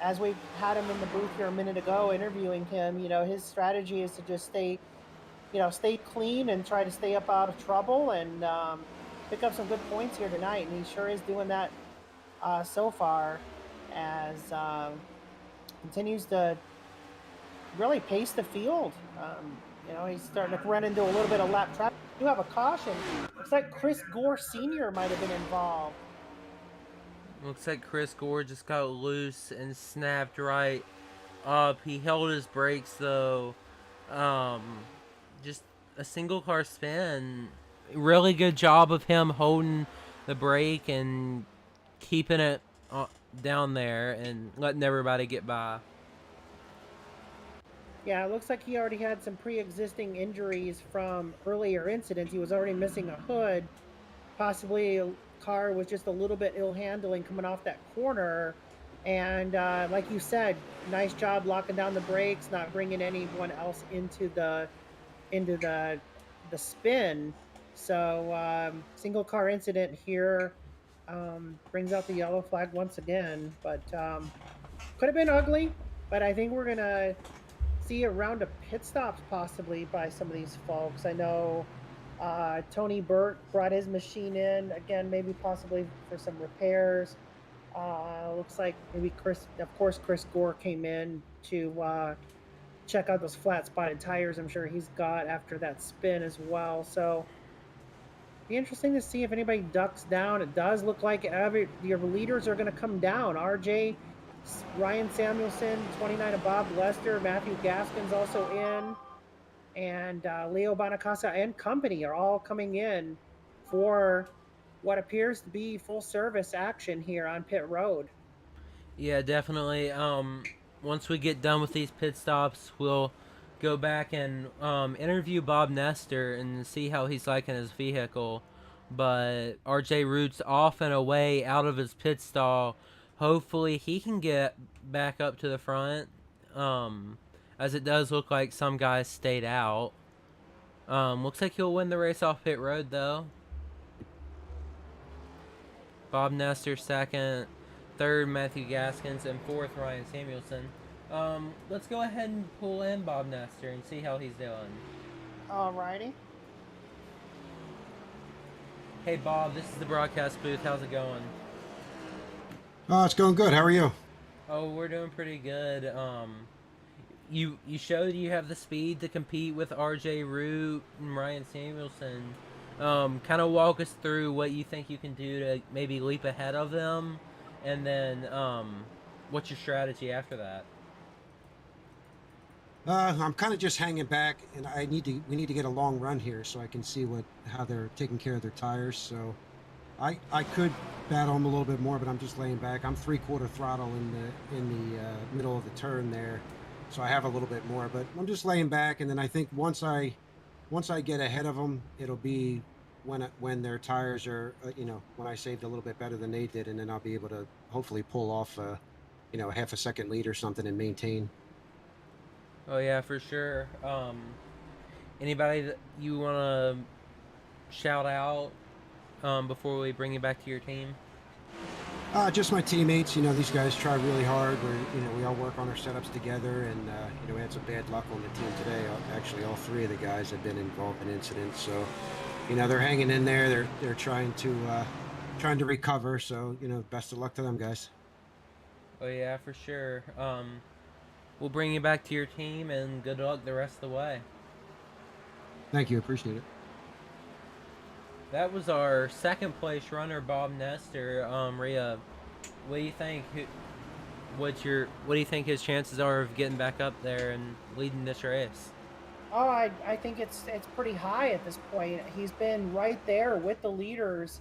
as we had him in the booth here a minute ago interviewing him, you know, his strategy is to just stay clean and try to stay up out of trouble, and pick up some good points here tonight. And he sure is doing that so far, as continues to really pace the field. You know, he's starting to run into a little bit of lap traffic. We do have a caution. Looks like Chris Gore Sr. might have been involved. Looks like Chris Gore just got loose and snapped right up. He held his brakes, though, just a single car spin. Really good job of him holding the brake and keeping it down there and letting everybody get by. Yeah, it looks like he already had some pre-existing injuries from earlier incidents. He was already missing a hood. Possibly a car was just a little bit ill handling coming off that corner. And like you said, nice job locking down the brakes, not bringing anyone else into the spin. So single car incident here, brings out the yellow flag once again. But could have been ugly. But I think we're gonna see a round of pit stops possibly by some of these folks. I know Tony Burt brought his machine in again, maybe possibly for some repairs. Looks like maybe Chris Gore came in to check out those flat spotted tires. I'm sure he's got after that spin as well. So be interesting to see if anybody ducks down. It does look like your leaders are going to come down. RJ, Ryan Samuelson, 29 of Bob Lester, Matthew Gaskins also in, and Leo Bonacasa and company are all coming in for what appears to be full service action here on pit road. Yeah, definitely. Once we get done with these pit stops, we'll go back and interview Bob Nestor and see how he's liking his vehicle. But RJ Root's off and away out of his pit stall. Hopefully he can get back up to the front, as it does look like some guys stayed out. Looks like he'll win the race off pit road, though. Bob Nestor second, third Matthew Gaskins, and fourth Ryan Samuelson. Let's go ahead and pull in Bob Nestor and see how he's doing. Alrighty. Hey Bob, this is the broadcast booth. How's it going? Oh, it's going good. How are you? Oh, we're doing pretty good. You showed you have the speed to compete with RJ Root and Ryan Samuelson. Kind of walk us through what you think you can do to maybe leap ahead of them, and then what's your strategy after that? I'm kind of just hanging back, and we need to get a long run here so I can see how they're taking care of their tires. So I could battle them a little bit more, but I'm just laying back. I'm 3/4 throttle in the middle of the turn there, so I have a little bit more. But I'm just laying back, and then I think once I get ahead of them, it'll be when their tires are when I saved a little bit better than they did, and then I'll be able to hopefully pull off half a second lead or something and maintain. Oh yeah, for sure. Anybody that you want to shout out before we bring you back to your team? Just my teammates. These guys try really hard. We all work on our setups together, and we had some bad luck on the team today. Actually, all three of the guys have been involved in incidents, so they're hanging in there. They're trying to recover. So best of luck to them, guys. Oh yeah, for sure. We'll bring you back to your team, and good luck the rest of the way. Thank you, appreciate it. That was our second place runner, Bob Nestor. Rhea, what do you think? What do you think his chances are of getting back up there and leading this race? Oh, I think it's pretty high at this point. He's been right there with the leaders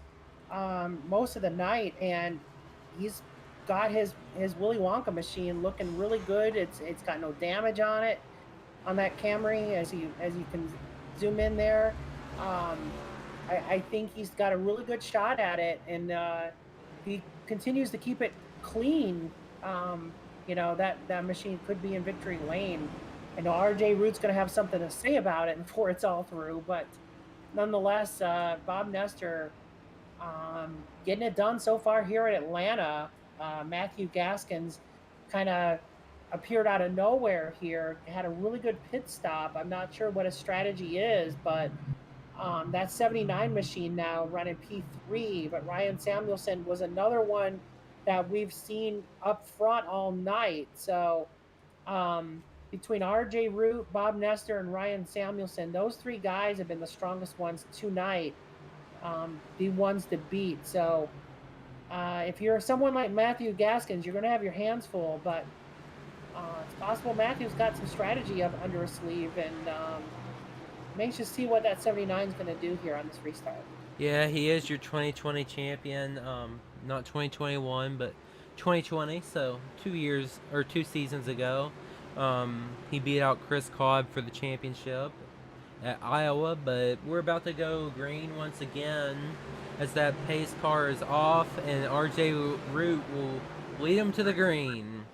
most of the night, and he's got his Willy Wonka machine looking really good. It's got no damage on it, on that Camry, as you can zoom in there. I think he's got a really good shot at it, and he continues to keep it clean. That machine could be in victory lane. I know RJ Root's going to have something to say about it before it's all through, but nonetheless, Bob Nestor getting it done so far here at Atlanta. Matthew Gaskins kind of appeared out of nowhere here, had a really good pit stop. I'm not sure what his strategy is, but that 79 machine now running P3, but Ryan Samuelson was another one that we've seen up front all night. So between RJ Root, Bob Nestor, and Ryan Samuelson, those three guys have been the strongest ones tonight, the ones to beat. So if you're someone like Matthew Gaskins, you're going to have your hands full, but it's possible Matthew's got some strategy up under his sleeve, and I'm anxious to see what that 79 is going to do here on this restart. Yeah, he is your 2020 champion. Not 2021, but 2020. So 2 seasons ago, he beat out Chris Cobb for the championship at Iowa. But we're about to go green once again, as that pace car is off, and RJ Root will lead him to the green.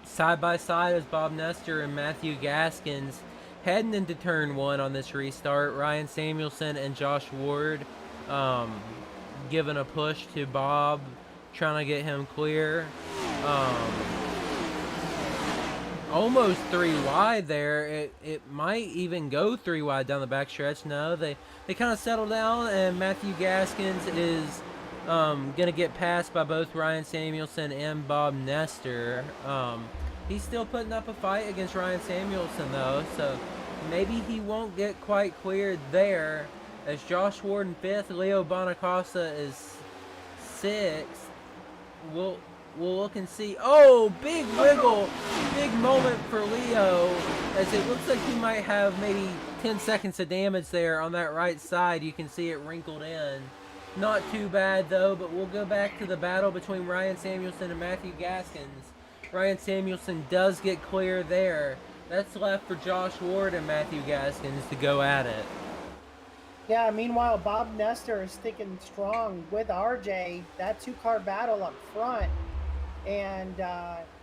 Side by side is Bob Nestor and Matthew Gaskins heading into turn 1 on this restart. Ryan Samuelson and Josh Ward giving a push to Bob, trying to get him clear. Almost 3 wide there. It might even go 3 wide down the backstretch. No, they kind of settle down, and Matthew Gaskins is gonna get passed by both Ryan Samuelson and Bob Nestor. He's still putting up a fight against Ryan Samuelson though, so maybe he won't get quite cleared there. As Josh Ward in 5th, Leo Bonacasa is 6th. We'll look and see. Oh, big wiggle, big moment for Leo, as it looks like he might have maybe 10 seconds of damage there on that right side. You can see it wrinkled in. Not too bad though, but we'll go back to the battle between Ryan Samuelson and Matthew Gaskins. Ryan Samuelson does get clear there. That's left for Josh Ward and Matthew Gaskins to go at it. Yeah, meanwhile, Bob Nestor is sticking strong with RJ. That 2-car battle up front. And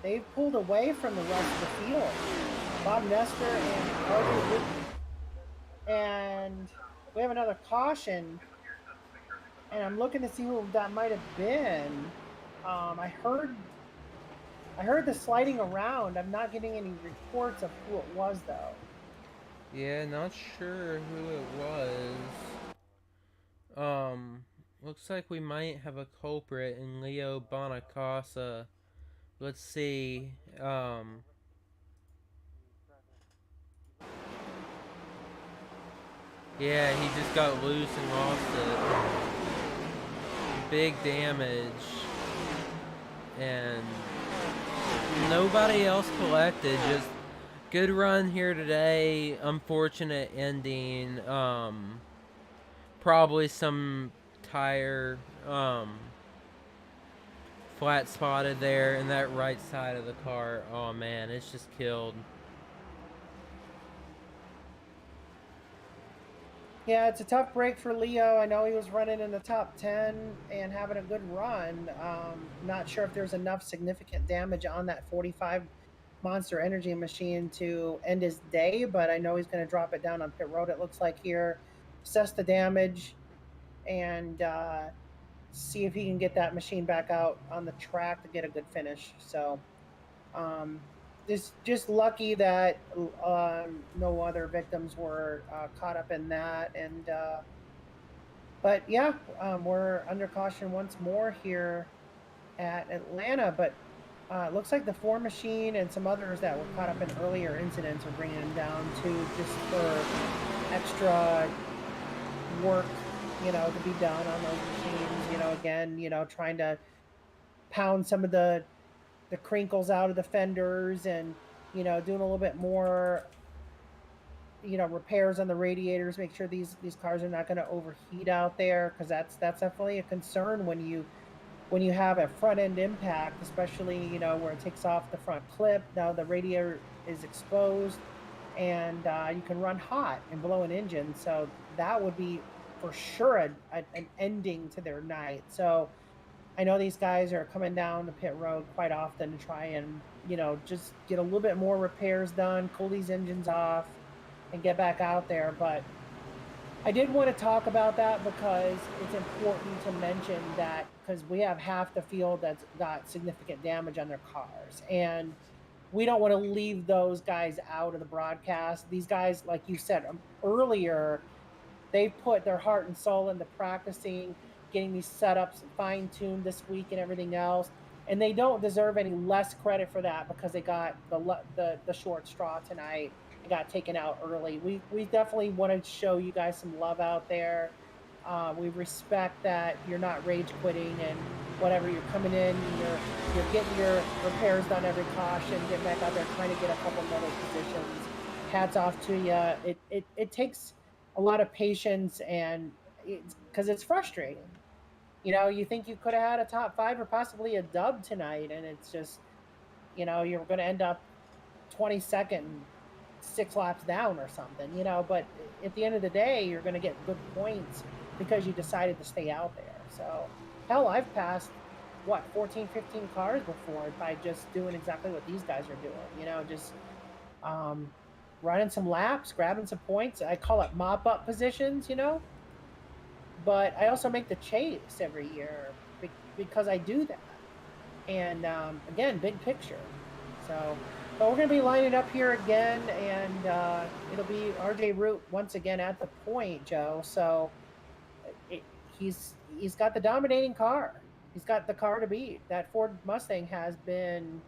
they've pulled away from the rest of the field. Bob Nestor and RJ. And we have another caution. And I'm looking to see who that might have been. I heard the sliding around. I'm not getting any reports of who it was, though. Yeah, not sure who it was. Looks like we might have a culprit in Leo Bonacasa. Let's see. Yeah, he just got loose and lost it. Big damage. And nobody else collected. Just good run here today. Unfortunate ending. Probably some tire flat spotted there in that right side of the car. Oh man, it's just killed. Yeah, it's a tough break for Leo. I know he was running in the top 10 and having a good run. Not sure if there's enough significant damage on that 45 Monster Energy machine to end his day, but I know he's going to drop it down on pit road, it looks like here. Assess the damage and see if he can get that machine back out on the track to get a good finish. So just lucky that no other victims were caught up in that. And but yeah, we're under caution once more here at Atlanta, but it looks like the 4 machine and some others that were caught up in earlier incidents are bringing them down to just for extra work, to be done on those machines, again, trying to pound some of the crinkles out of the fenders and, doing a little bit more, repairs on the radiators, make sure these cars are not going to overheat out there, because that's definitely a concern when you have a front end impact, especially, where it takes off the front clip. Now the radiator is exposed and you can run hot and blow an engine. So that would be for sure an ending to their night. So I know these guys are coming down the pit road quite often to try and, just get a little bit more repairs done, cool these engines off and get back out there. But I did want to talk about that because it's important to mention that, because we have half the field that's got significant damage on their cars, and we don't want to leave those guys out of the broadcast. These guys, like you said earlier, they put their heart and soul into practicing, getting these setups fine-tuned this week and everything else, and they don't deserve any less credit for that because they got the short straw tonight. Got taken out early. We definitely want to show you guys some love out there. We respect that you're not rage quitting and whatever, you're coming in, you're getting your repairs done every caution, get back out there trying to get a couple medal positions. hats off to you. It takes a lot of patience, and because it's frustrating. You think you could have had a top 5 or possibly a dub tonight, and it's just, you're going to end up 22nd, 6 laps down or something, but at the end of the day, you're going to get good points because you decided to stay out there. So, hell, I've passed, 14, 15 cars before by just doing exactly what these guys are doing, just running some laps, grabbing some points. I call it mop-up positions, but I also make the chase every year because I do that. And again, big picture. So, but we're going to be lining up here again, and it'll be RJ Root once again at the point, Joe. So he's got the dominating car. He's got the car to beat. That Ford Mustang has been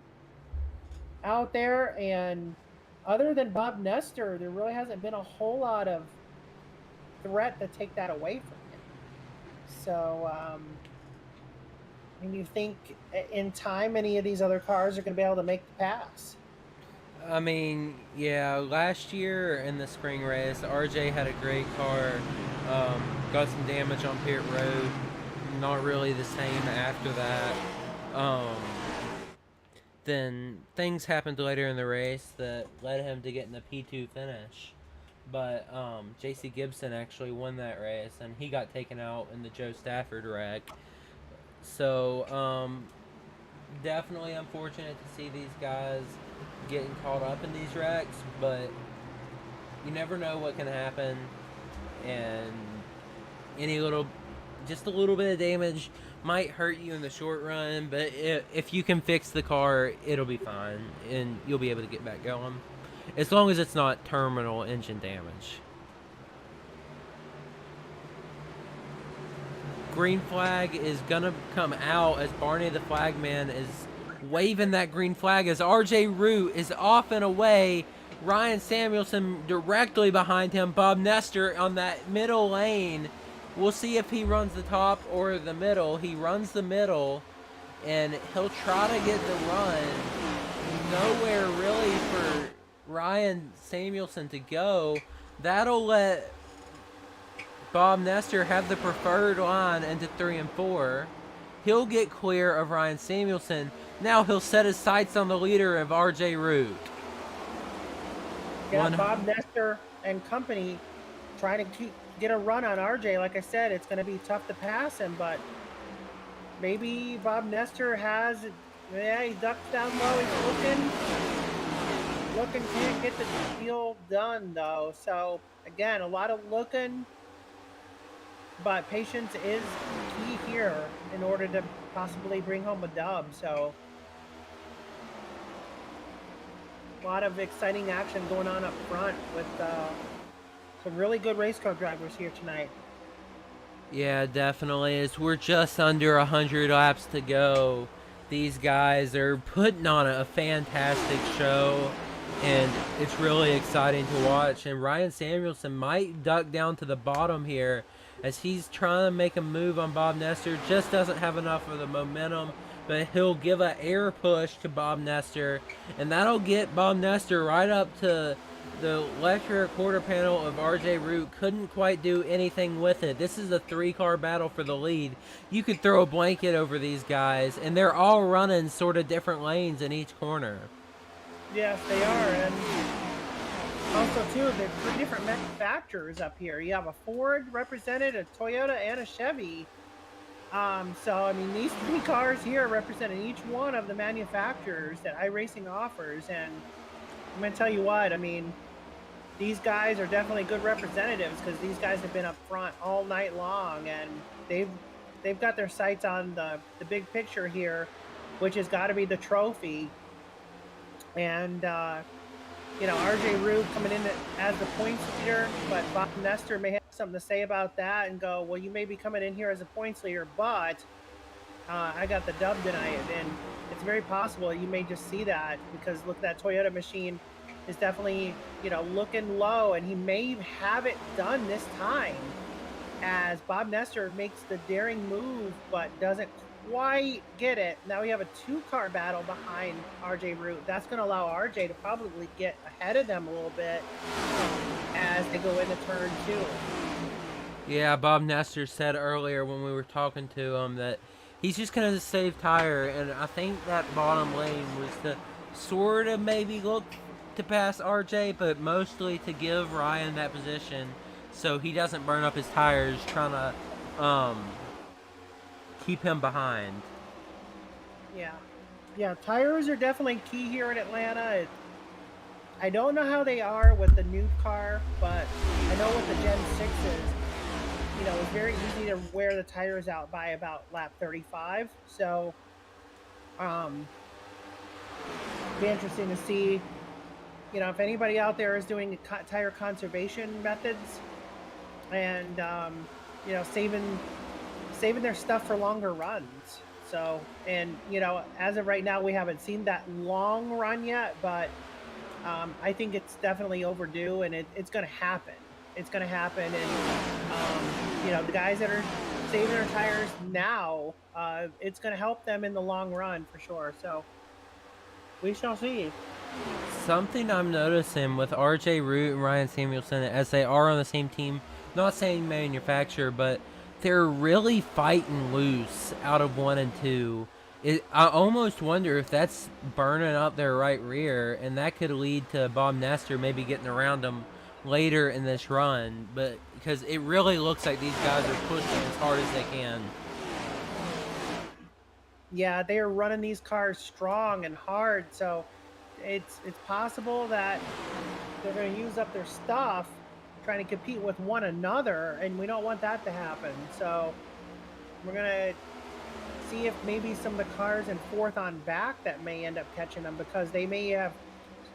out there, and other than Bob Nestor, there really hasn't been a whole lot of threat to take that away from him. So, you think in time any of these other cars are going to be able to make the pass? I mean, yeah, last year in the spring race, RJ had a great car, got some damage on pit road, not really the same after that. Then things happened later in the race that led him to getting the P2 finish. But JC Gibson actually won that race, and he got taken out in the Joe Stafford wreck. So, definitely unfortunate to see these guys getting caught up in these wrecks, but you never know what can happen, and just a little bit of damage might hurt you in the short run, but if you can fix the car, it'll be fine, and you'll be able to get back going, as long as it's not terminal engine damage. Green flag is gonna come out as Barney the Flagman is waving that green flag as RJ Root is off and away. Ryan Samuelson directly behind him. Bob Nestor on that middle lane. We'll see if he runs the top or the middle. He runs the middle, and he'll try to get the run. Nowhere really for Ryan Samuelson to go. That'll let Bob Nestor have the preferred line into 3 and 4. He'll get clear of Ryan Samuelson. Now he'll set his sights on the leader of RJ Root. Yeah, Bob Nestor and company trying to get a run on RJ. Like I said, it's going to be tough to pass him, but maybe Bob Nestor has, he ducks down low. He's looking, can't get the deal done though. So again, a lot of looking, but patience is key here in order to possibly bring home a dub. So a lot of exciting action going on up front with some really good race car drivers here tonight. Yeah, definitely. As we're just under 100 laps to go, these guys are putting on a fantastic show, and it's really exciting to watch. And Ryan Samuelson might duck down to the bottom here as he's trying to make a move on Bob Nestor. Just doesn't have enough of the momentum, but he'll give an air push to Bob Nestor, and that'll get Bob Nestor right up to the left rear quarter panel of RJ Root. Couldn't quite do anything with it. This is a 3-car battle for the lead. You could throw a blanket over these guys, and they're all running sort of different lanes in each corner. Yes, they are, and also too, they're 3 different manufacturers up here. You have a Ford represented, a Toyota, and a Chevy. So I mean, these 3 cars here are representing each one of the manufacturers that iRacing offers, and I'm gonna tell you what, I mean, these guys are definitely good representatives because these guys have been up front all night long, and they've got their sights on the big picture here, which has got to be the trophy. And RJ Root coming in as the points leader, but Bob Nestor may have something to say about that and go, well, you may be coming in here as a points leader, but I got the dub tonight. And it's very possible you may just see that because look, that Toyota machine is definitely, looking low, and he may have it done this time as Bob Nestor makes the daring move, but doesn't quite get it. Now we have a 2-car battle behind RJ Root. That's going to allow RJ to probably get ahead of them a little bit as they go into turn 2. Yeah, Bob Nestor said earlier when we were talking to him that he's just going to save tire, and I think that bottom lane was to sort of maybe look to pass RJ, but mostly to give Ryan that position so he doesn't burn up his tires trying to keep him behind. Yeah, tires are definitely key here in Atlanta. I don't know how they are with the new car, but I know with the Gen 6s, it's very easy to wear the tires out by about lap 35. So, be interesting to see, if anybody out there is doing tire conservation methods and, saving their stuff for longer runs. So, and, as of right now, we haven't seen that long run yet, but I think it's definitely overdue, and it's going to happen. It's going to happen, and the guys that are saving their tires now, it's going to help them in the long run for sure. So we shall see. Something I'm noticing with RJ Root and Ryan Samuelson, as they are on the same team, not saying manufacturer, but they're really fighting loose out of 1 and 2. I almost wonder if that's burning up their right rear, and that could lead to Bob Nestor maybe getting around them later in this run, but because it really looks like these guys are pushing as hard as they can. Yeah, they are running these cars strong and hard, so it's possible that they're going to use up their stuff trying to compete with one another, and we don't want that to happen. So we're going to see if maybe some of the cars in 4th on back that may end up catching them, because they may have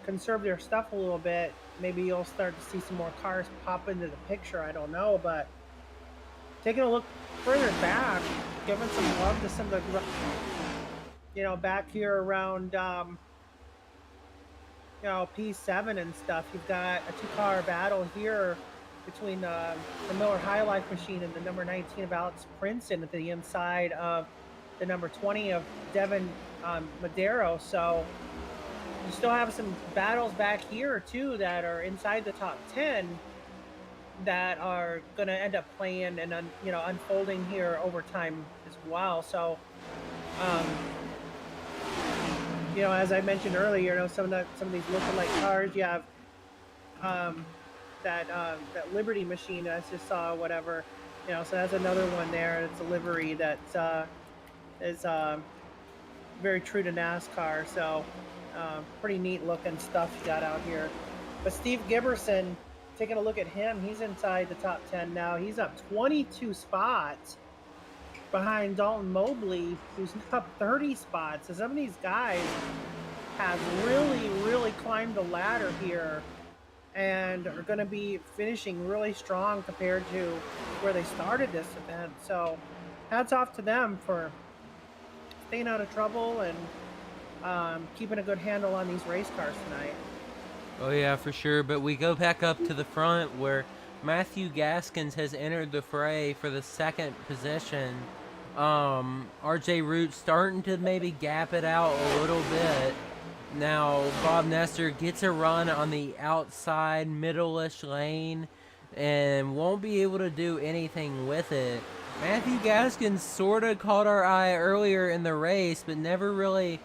conserved their stuff a little bit. Maybe you'll start to see some more cars pop into the picture. I don't know, but taking a look further back, giving some love to some of the, back here around, P7 and stuff. You've got a 2-car battle here between the Miller High Life machine and the number 19 of Alex Princeton at the inside of the number 20 of Devin Madero. So you still have some battles back here too that are inside the top 10 that are going to end up playing and unfolding here over time as well. So as I mentioned earlier, some of these lookalike cars, you have that Liberty machine I just saw, whatever, so that's another one there. It's a livery that is very true to NASCAR. So pretty neat looking stuff you got out here. But Steve Giberson, taking a look at him, he's inside the top 10 now. He's up 22 spots behind Dalton Mobley, who's up 30 spots. So some of these guys have really, really climbed the ladder here and are going to be finishing really strong compared to where they started this event. So hats off to them for staying out of trouble and keeping a good handle on these race cars tonight. Oh yeah, for sure. But we go back up to the front where Matthew Gaskins has entered the fray for the 2nd position. RJ Root starting to maybe gap it out a little bit. Now Bob Nestor gets a run on the outside middle-ish lane and won't be able to do anything with it. Matthew Gaskins sort of caught our eye earlier in the race, but never really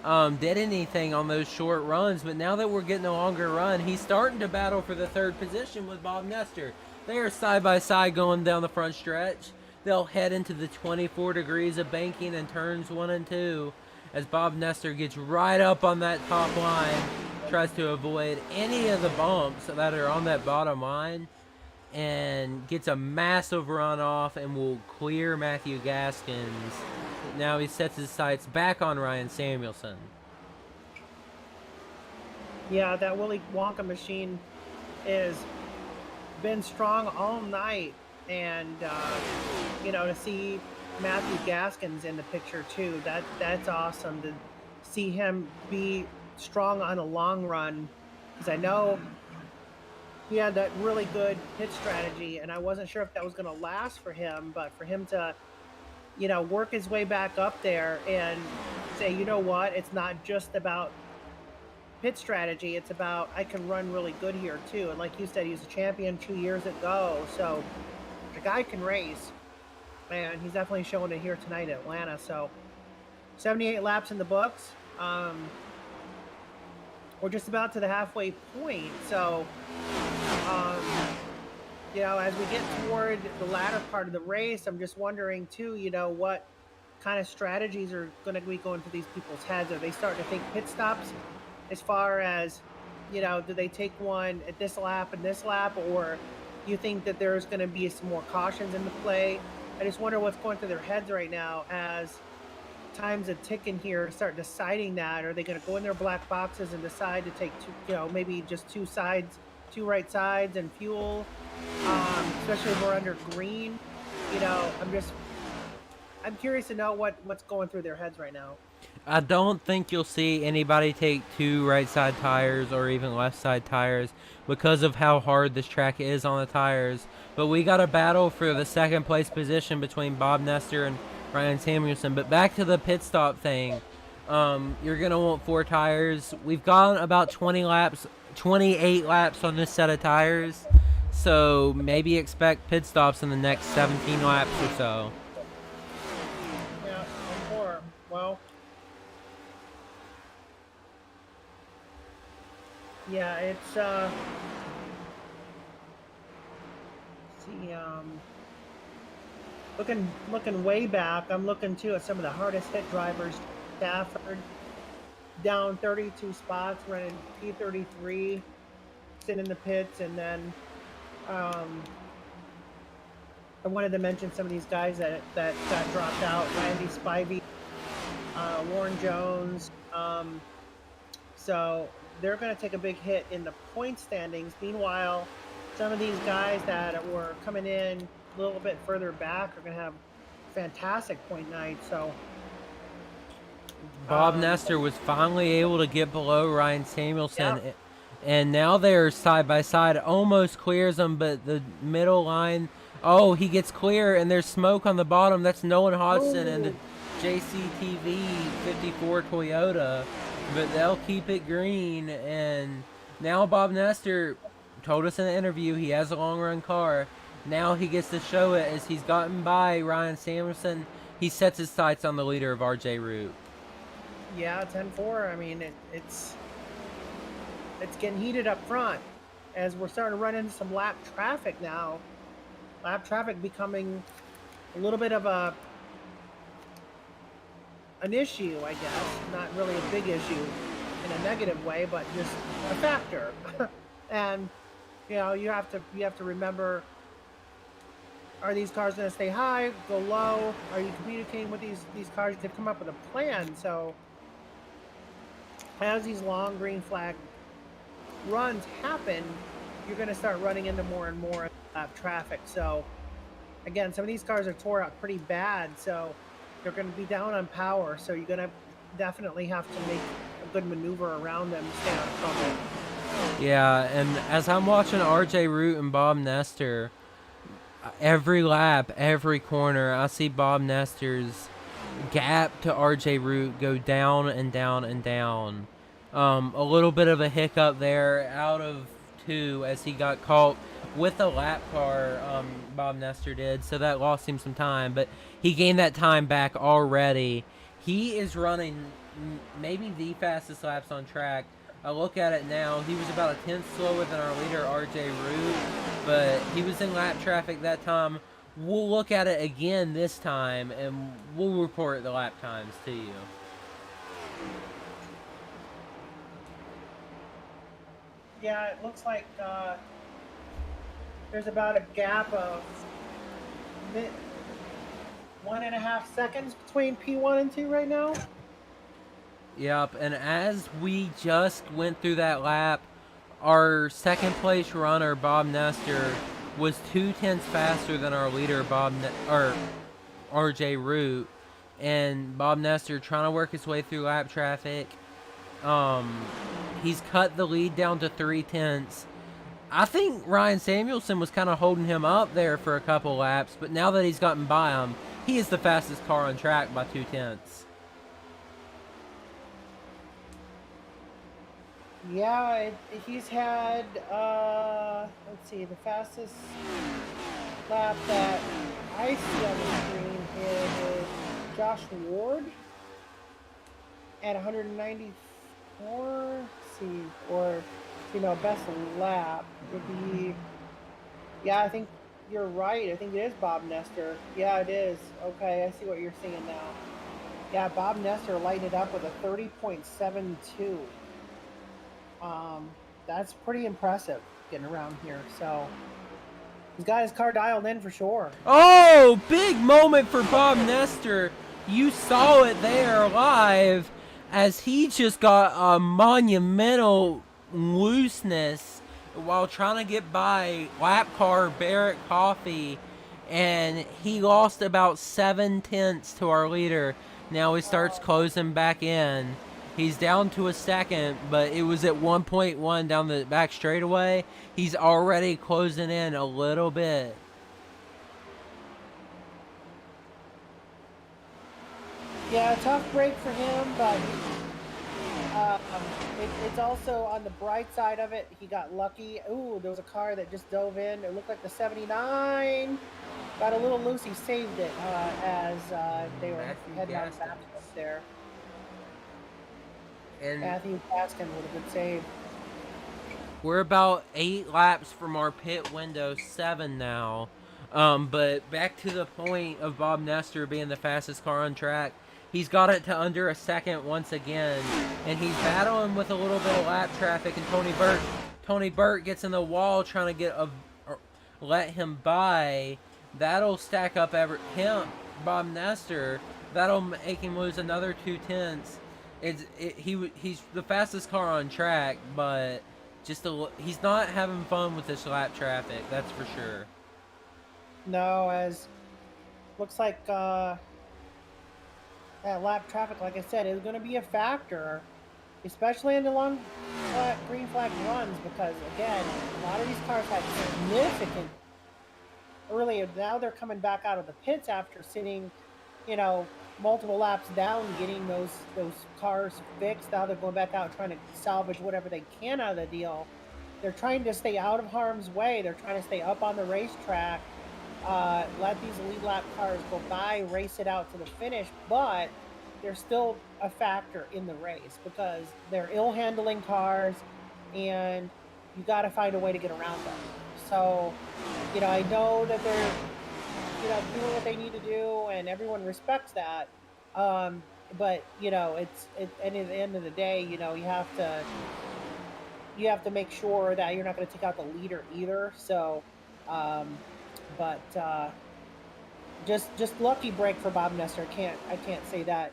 did anything on those short runs. But now that we're getting a longer run, he's starting to battle for the 3rd position with Bob Nestor. They are side by side going down the front stretch. They'll head into the 24 degrees of banking in turns 1 and 2 as Bob Nestor gets right up on that top line, tries to avoid any of the bumps that are on that bottom line, and gets a massive run off and will clear Matthew Gaskins. Now he sets his sights back on Ryan Samuelson. Yeah, that Willy Wonka machine has been strong all night. And, to see Matthew Gaskins in the picture too, that's awesome to see him be strong on a long run. Because I know he had that really good pit strategy, and I wasn't sure if that was going to last for him, but for him to work his way back up there and say, you know what, it's not just about pit strategy. It's about, I can run really good here too. And like you said, he was a champion 2 years ago. So the guy can race. And he's definitely showing it here tonight at Atlanta. So 78 laps in the books. We're just about to the halfway point. So, as we get toward the latter part of the race, I'm just wondering too, what kind of strategies are going to be going through these people's heads. Are they starting to think pit stops as far as, do they take one at this lap and this lap, or you think that there's going to be some more cautions into play? I just wonder what's going through their heads right now as time's a ticking here, start deciding that. Are they going to go in their black boxes and decide to take two, maybe just two right sides and fuel, especially if we're under green? I'm curious to know what's going through their heads right now. I don't think you'll see anybody take two right side tires or even left side tires because of how hard this track is on the tires. But we got a battle for the second place position between Bob Nestor and Ryan Samuelson. But back to the pit stop thing. You're going to want 4 tires. We've gone about 28 laps on this set of tires. So maybe expect pit stops in the next 17 laps or so. Yeah, 4. Well, yeah, it's looking way back. I'm looking too at some of the hardest hit drivers. Stafford down 32 spots, running P33, sitting in the pits, and then I wanted to mention some of these guys that got dropped out: Randy Spivey, Warren Jones. So they're going to take a big hit in the point standings. Meanwhile, some of these guys that were coming in a little bit further back are going to have fantastic point nights. So Bob Nestor was finally able to get below Ryan Samuelson, and now they're side by side, almost clears them, but the middle line, he gets clear, and there's smoke on the bottom. That's Nolan Hodgson and the JCTV 54 Toyota, but they'll keep it green. And now Bob Nestor told us in the interview he has a long run car. Now he gets to show it as he's gotten by Ryan Samuelson. He sets his sights on the leader of RJ Root. Yeah, 10-4. I mean, it's getting heated up front as we're starting to run into some lap traffic now. Lap traffic becoming a little bit of an issue, I guess. Not really a big issue in a negative way, but just a factor. And you have to remember: are these cars going to stay high, go low? Are you communicating with these cars to come up with a plan? So as these long green flag runs happen, you're going to start running into more and more traffic. So again, some of these cars are tore up pretty bad, so they're going to be down on power. So you're going to definitely have to make a good maneuver around them to stay out of trouble. Yeah, and as I'm watching RJ Root and Bob Nestor, every lap, every corner, I see Bob Nestor's gap to RJ Root go down and down and down. A little bit of a hiccup there out of 2 as he got caught with a lap car, Bob Nestor did, so that lost him some time, but he gained that time back already. He is running maybe the fastest laps on track. I look at it now, he was about a tenth slower than our leader, RJ Root, but he was in lap traffic that time. We'll look at it again this time, and we'll report the lap times to you. Yeah, it looks like there's about a gap of 1.5 seconds between P1 and 2 right now. Yep, and as we just went through that lap, our second place runner, Bob Nestor, was 0.2 faster than our leader, RJ Root. And Bob Nestor trying to work his way through lap traffic. He's cut the lead down to 0.3. I think Ryan Samuelson was kind of holding him up there for a couple laps, but now that he's gotten by him, he is the fastest car on track by 0.2. Yeah, he's had, let's see, the fastest lap that I see on the screen is Josh Ward at 194. Let's see, or, best lap would be, yeah, I think you're right. I think it is Bob Nestor. Yeah, it is. Okay, I see what you're seeing now. Yeah, Bob Nestor lighted up with a 30.72. That's pretty impressive getting around here. So he's got his car dialed in for sure. Oh, big moment for Bob Nestor. You saw it there live as he just got a monumental looseness while trying to get by lap car Barrett Coffee, and he lost about 0.7 to our leader. Now he starts closing back in. He's down to a second, but it was at 1.1 down the back straightaway. He's already closing in a little bit. Yeah, tough break for him, but it's also on the bright side of it. He got lucky. Ooh, there was a car that just dove in. It looked like the 79. Got a little loose. He saved it as they were heading out of the back there. And Matthew Gaskin with a good save. We're about 8 laps from our pit window, 7 now. But back to the point of Bob Nestor being the fastest car on track. He's got it to under a second once again. And he's battling with a little bit of lap traffic. And Tony Burt gets in the wall trying to let him by. That'll stack up Bob Nestor. That'll make him lose another 0.2. He's the fastest car on track, but he's not having fun with this lap traffic. That's for sure. No, as looks like that lap traffic, like I said, is going to be a factor, especially in the long green flag runs, because again, a lot of these cars had significant earlier. Now they're coming back out of the pits after sitting, multiple laps down, getting those cars fixed. Now they're going back out trying to salvage whatever they can out of the deal. They're trying to stay out of harm's way. They're trying to stay up on the racetrack, let these lead lap cars go by, race it out to the finish, but they're still a factor in the race because they're ill-handling cars, and you got to find a way to get around them. So, I know that they're doing what they need to do, and everyone respects that. But at the end of the day, you have to make sure that you're not going to take out the leader either. So, just lucky break for Bob Nestor. I can't say that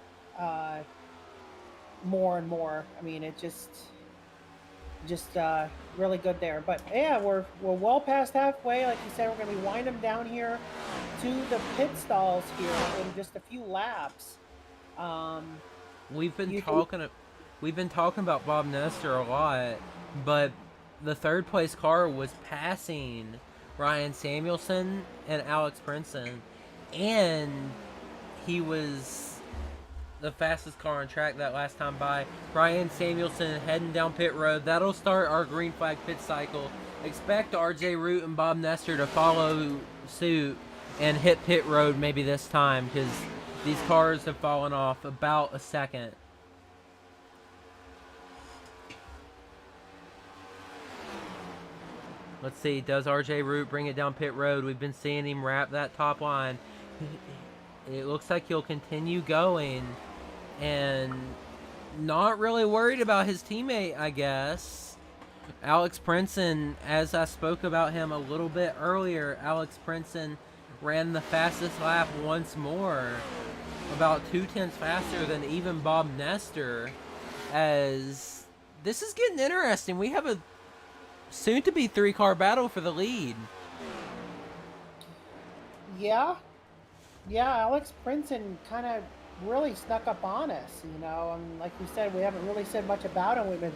more and more. I mean, it just really good there. But yeah, we're well past halfway. Like you said, we're going to be winding down here to the pit stalls here in just a few laps. We've been talking about Bob Nestor a lot, but the third place car was passing Ryan Samuelson and Alex Princeton, and he was the fastest car on track that last time by. Ryan Samuelson heading down pit road. That'll start our green flag pit cycle. Expect RJ Root and Bob Nestor to follow suit and hit pit road maybe this time, because these cars have fallen off about a second. Let's see, does RJ Root bring it down pit road? We've been seeing him wrap that top line. It looks like he'll continue going, and not really worried about his teammate, I guess. Alex Princeton, as I spoke about him a little bit earlier, Alex Princeton ran the fastest lap once more, about 0.2 faster than even Bob Nestor. As this is getting interesting, we have a soon-to-be 3-car battle for the lead. Yeah, Alex Princeton kind of really snuck up on us, and like we said, we haven't really said much about him. We've been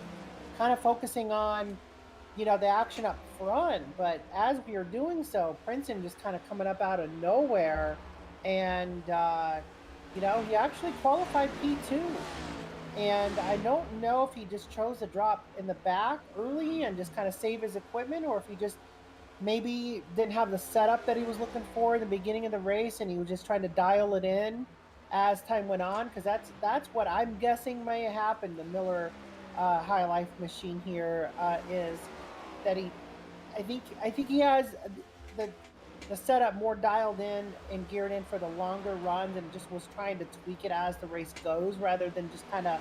kind of focusing on, the action up front, but as we are doing so, Princeton just kind of coming up out of nowhere, and he actually qualified P2. And I don't know if he just chose to drop in the back early and just kind of save his equipment, or if he just maybe didn't have the setup that he was looking for in the beginning of the race, and he was just trying to dial it in as time went on. Because that's what I'm guessing may have happened. The Miller High Life machine here is that I think he has the setup more dialed in and geared in for the longer runs, and just was trying to tweak it as the race goes, rather than just kind of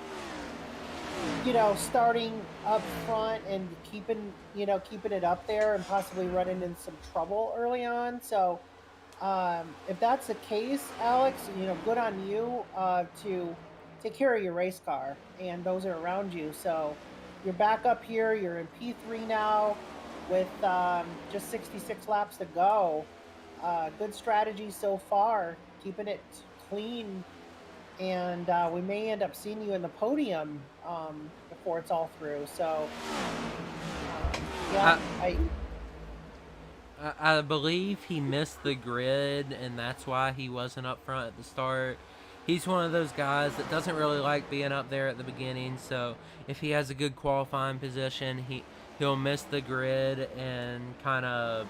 starting up front and keeping it up there and possibly running into some trouble early on. So if that's the case, Alex, good on you to take care of your race car and those that are around you. So you're back up here, you're in P3 now with just 66 laps to go. Good strategy so far, keeping it clean, and we may end up seeing you in the podium before it's all through. So, yeah, I believe he missed the grid, and that's why he wasn't up front at the start. He's one of those guys that doesn't really like being up there at the beginning, so if he has a good qualifying position, he'll miss the grid and kind of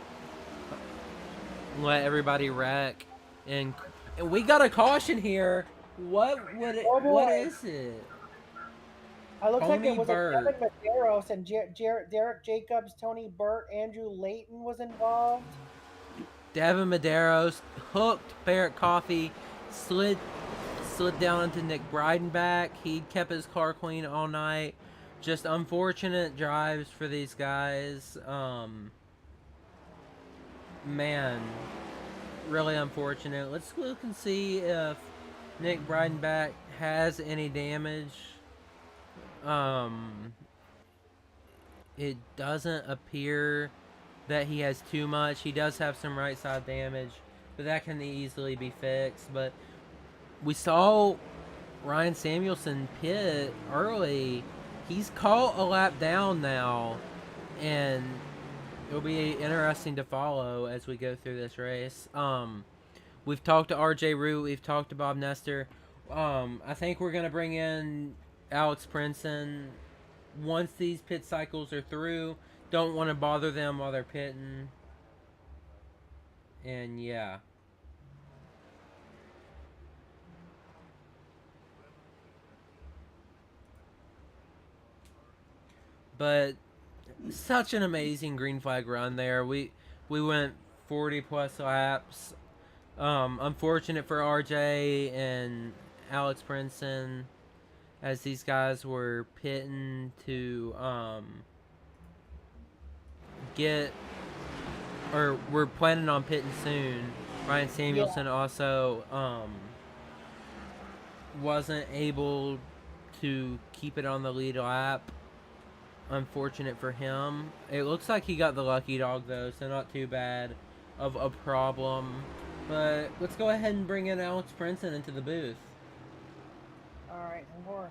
let everybody wreck. And we got a caution here. What is it? It looks like Tony it was Burt. Devin Medeiros and Derek Jacobs, Tony Burt, Andrew Layton was involved. Devin Medeiros hooked Barrett Coffey, slid down into Nick Breidenbach. He kept his car clean all night. Just unfortunate drives for these guys. Man, really unfortunate. Let's look and see if Nick Breidenbach has any damage. It doesn't appear that he has too much. He does have some right side damage, but that can easily be fixed. But we saw Ryan Samuelson pit early. He's caught a lap down now, and it'll be interesting to follow as we go through this race. We've talked to RJ Root. We've talked to Bob Nestor. I think we're going to bring in Alex Princeton once these pit cycles are through. Don't want to bother them while they're pitting. And yeah. But such an amazing green flag run there. We went 40 plus laps. Unfortunate for RJ and Alex Princeton, as these guys were pitting to we're planning on pitting soon. Ryan Samuelson also wasn't able to keep it on the lead lap. Unfortunate for him. It looks like he got the lucky dog though, so not too bad of a problem. But let's go ahead and bring in Alex Princeton into the booth. All right, more.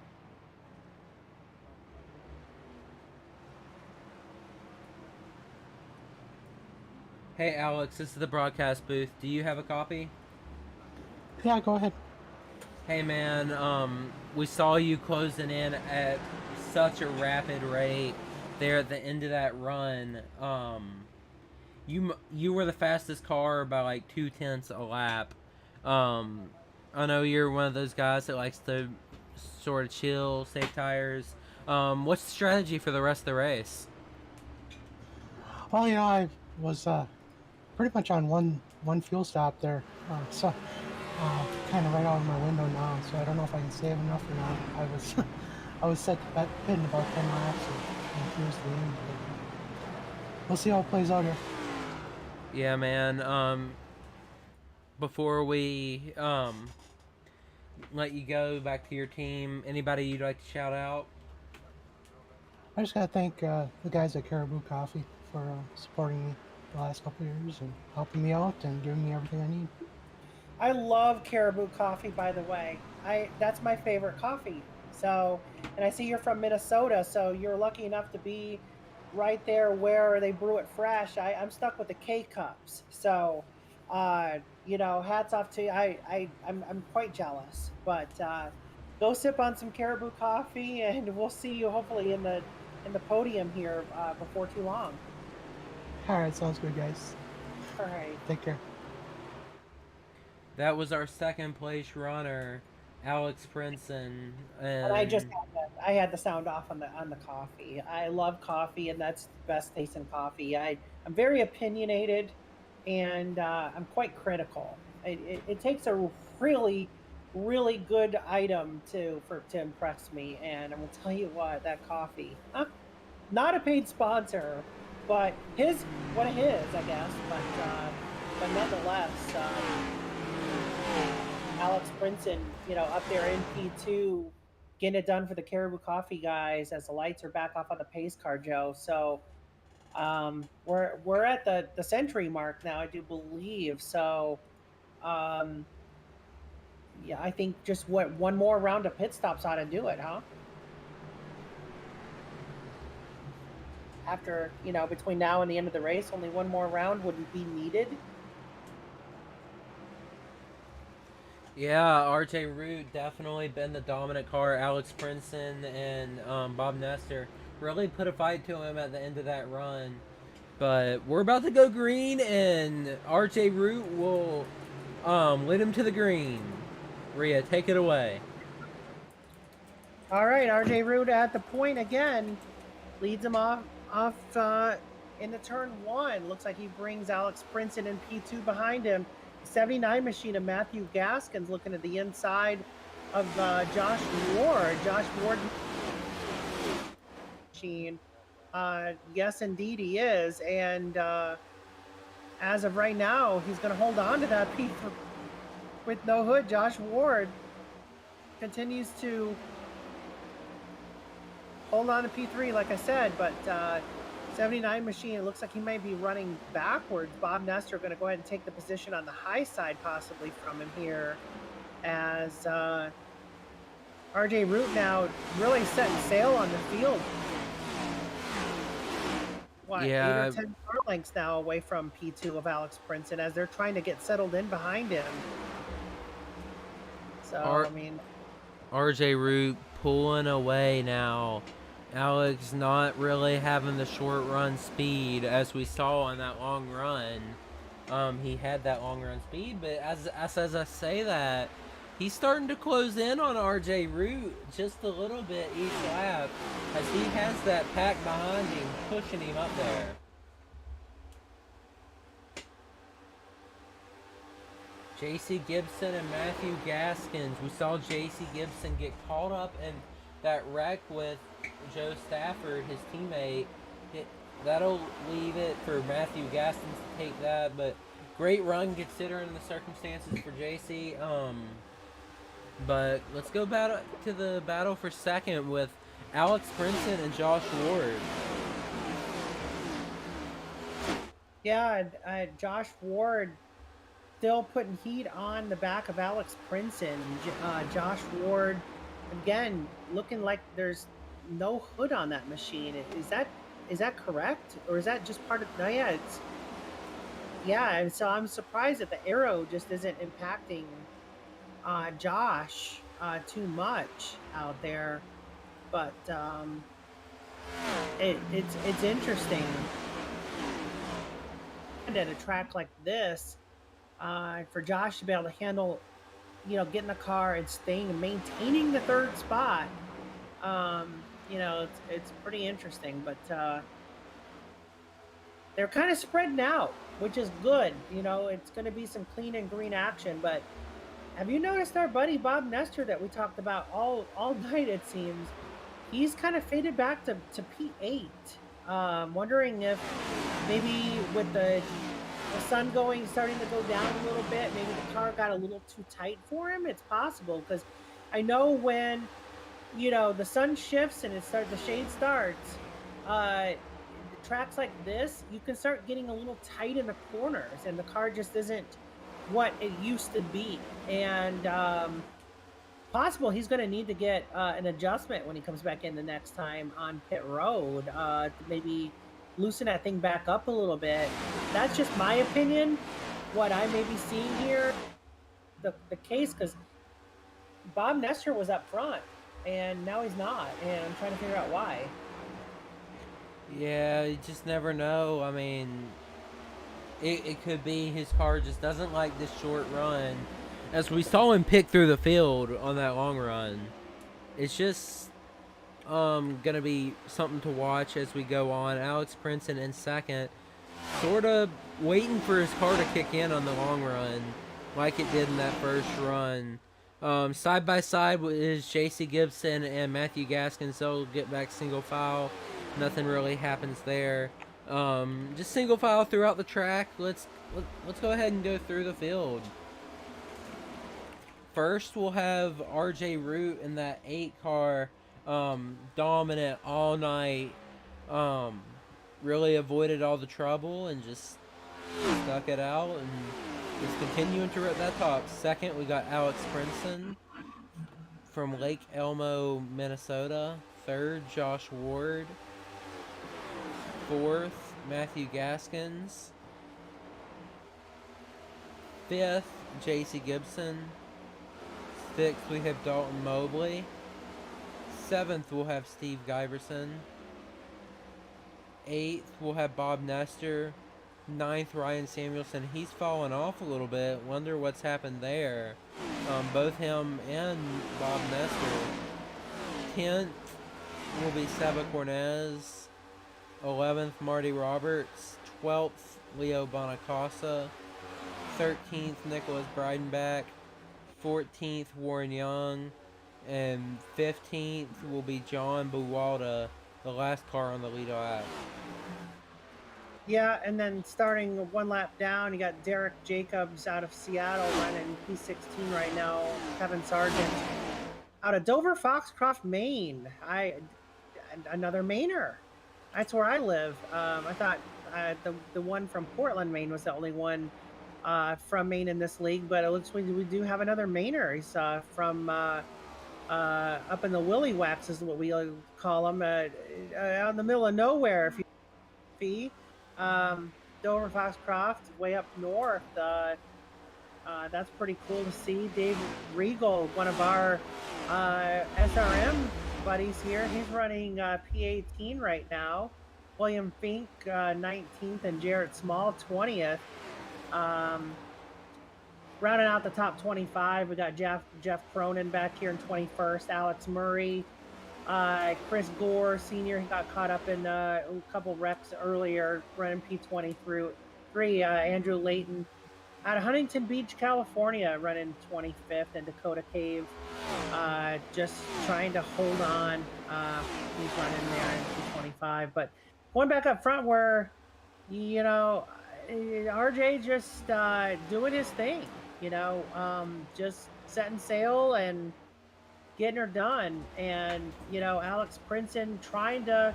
Hey Alex, this is the broadcast booth. Do you have a copy? Yeah, go ahead. Hey man, we saw you closing in at such a rapid rate there at the end of that run. You were the fastest car by like 0.2 a lap. I know you're one of those guys that likes to sort of chill, save tires. What's the strategy for the rest of the race? Well, I was pretty much on one fuel stop there, so kind of right out of my window now. So I don't know if I can save enough or not. I was set to pit in about 10 laps and cruise the end. We'll see how it plays out here. Yeah, man. Before we let you go back to your team, anybody you'd like to shout out? I just gotta thank the guys at Caribou Coffee for supporting me the last couple of years and helping me out and giving me everything I need. I love Caribou Coffee, by the way. That's my favorite coffee. So, and I see you're from Minnesota, so you're lucky enough to be right there where they brew it fresh. I'm stuck with the K-Cups. So, You know, hats off to you. I'm quite jealous, but go sip on some caribou coffee, and we'll see you hopefully in the podium here before too long. All right, sounds good, guys. All right. Take care. That was our second place runner, Alex Princeton, And I just and I had the sound off on the coffee. I love coffee, and that's the best taste in coffee. I'm very opinionated, and I'm quite critical. It takes a really really good item to impress me, and I'm gonna tell you what, that coffee, not a paid sponsor, but one of his, I guess, but nonetheless. Alex Princeton, you know, up there in P2, getting it done for the Caribou Coffee guys as the lights are back off on the pace car, Joe. So we're at the century mark now, I do believe. So um, yeah, I think just one more round of pit stops ought to do it, huh? After, you know, between now and the end of the race, only one more round wouldn't be needed. yeah, RJ Root definitely been the dominant car. Alex Princeton and Bob Nestor really put a fight to him at the end of that run. But we're about to go green, and RJ Root will lead him to the green. Rhea, take it away. All right, RJ Root at the point again, leads him off into turn one. Looks like he brings Alex Princeton in P2 behind him. 79 machine of Matthew Gaskins looking at the inside of Josh Ward. Josh Ward machine. Yes, indeed he is. And as of right now, he's going to hold on to that P3 with no hood. Josh Ward continues to hold on to P3, like I said, but 79 machine, it looks like he may be running backwards. Bob Nestor going to go ahead and take the position on the high side possibly from him here, as RJ Root now really setting sail on the field. What, Yeah. 8 or 10 car lengths now away from P2 of Alex Princeton as they're trying to get settled in behind him. So, I mean, RJ Root pulling away now. Alex not really having the short run speed as we saw on that long run. He had that long run speed, but as I say that, he's starting to close in on RJ Root just a little bit each lap as he has that pack behind him pushing him up there. JC Gibson and Matthew Gaskins. We saw JC Gibson get caught up in that wreck with Joe Stafford, his teammate. That'll leave it for Matthew Gaskins to take that, but great run considering the circumstances for JC. But let's go to the battle for second with Alex Princeton and Josh Ward. yeah, Josh Ward still putting heat on the back of Alex Princeton. Josh Ward, again, looking like there's no hood on that machine. Is that correct, or is that just part of? No, yeah, it's and so I'm surprised that the arrow just isn't impacting Josh too much out there, but it's interesting. And at a track like this, for Josh to be able to handle, you know, getting the car and staying and maintaining the third spot, you know, it's pretty interesting. But they're kind of spreading out, which is good. You know, it's going to be some clean and green action. But have you noticed our buddy Bob Nestor that we talked about all night, it seems? He's kind of faded back to P8. Wondering if maybe with the sun starting to go down a little bit, maybe the car got a little too tight for him. It's possible, because I know when, you know, the sun shifts and the shade starts, tracks like this, you can start getting a little tight in the corners, and the car just isn't what it used to be. And possible he's going to need to get an adjustment when he comes back in the next time on pit road, to maybe loosen that thing back up a little bit. That's just my opinion. what I may be seeing here, the case, because Bob Nestor was up front, and now he's not, and I'm trying to figure out why. Yeah, you just never know. I mean, it could be his car just doesn't like this short run. As we saw him pick through the field on that long run. It's just gonna be something to watch as we go on. Alex Princeton in second, sort of waiting for his car to kick in on the long run, like it did in that first run. Side by side is J.C. Gibson and Matthew Gaskins. They'll get back single file. Nothing really happens there. Just single file throughout the track. Let's go ahead and go through the field. First, we'll have RJ Root in that 8 car, dominant all night. Really avoided all the trouble and just stuck it out and is continuing to rip that top. Second, we got Alex Princeton from Lake Elmo, Minnesota. Third, Josh Ward. Fourth, Matthew Gaskins. Fifth, J.C. Gibson. Sixth, we have Dalton Mobley. Seventh, we'll have Steve Giverson. Eighth, we'll have Bob Nestor. Ninth, Ryan Samuelson. He's fallen off a little bit. Wonder what's happened there. Both him and Bob Nestor. 10th will be Seba Cornez. 11th, Marty Roberts. 12th, Leo Bonacasa. 13th, Nicholas Breidenbach. 14th, Warren Young. And 15th will be John Buwalda, the last car on the lead lap. Yeah, and then starting one lap down, you got Derek Jacobs out of Seattle running P16 right now. Kevin Sargent out of Dover Foxcroft, Maine. Another Mainer. That's where I live. I thought the one from Portland, Maine was the only one from Maine in this league, but it looks like we do have another Mainer. He's from up in the Willy Wax is what we call him, out in the middle of nowhere. If you Dover Foxcroft, way up north. That's pretty cool to see. Dave Regal, one of our SRM buddies here, he's running P18 right now. William Fink, 19th, and Jarrett Small, 20th. Rounding out the top 25, we got Jeff Cronin back here in 21st. Alex Murray, Chris Gore, senior, he got caught up in a couple wrecks earlier, running P20 through 3. Andrew Layton out of Huntington Beach, California, running 25th, and Dakota Cave just trying to hold on. He's running there in P25. But going back up front where, you know, RJ just doing his thing, you know, just setting sail and getting her done. And, you know, Alex Princeton trying to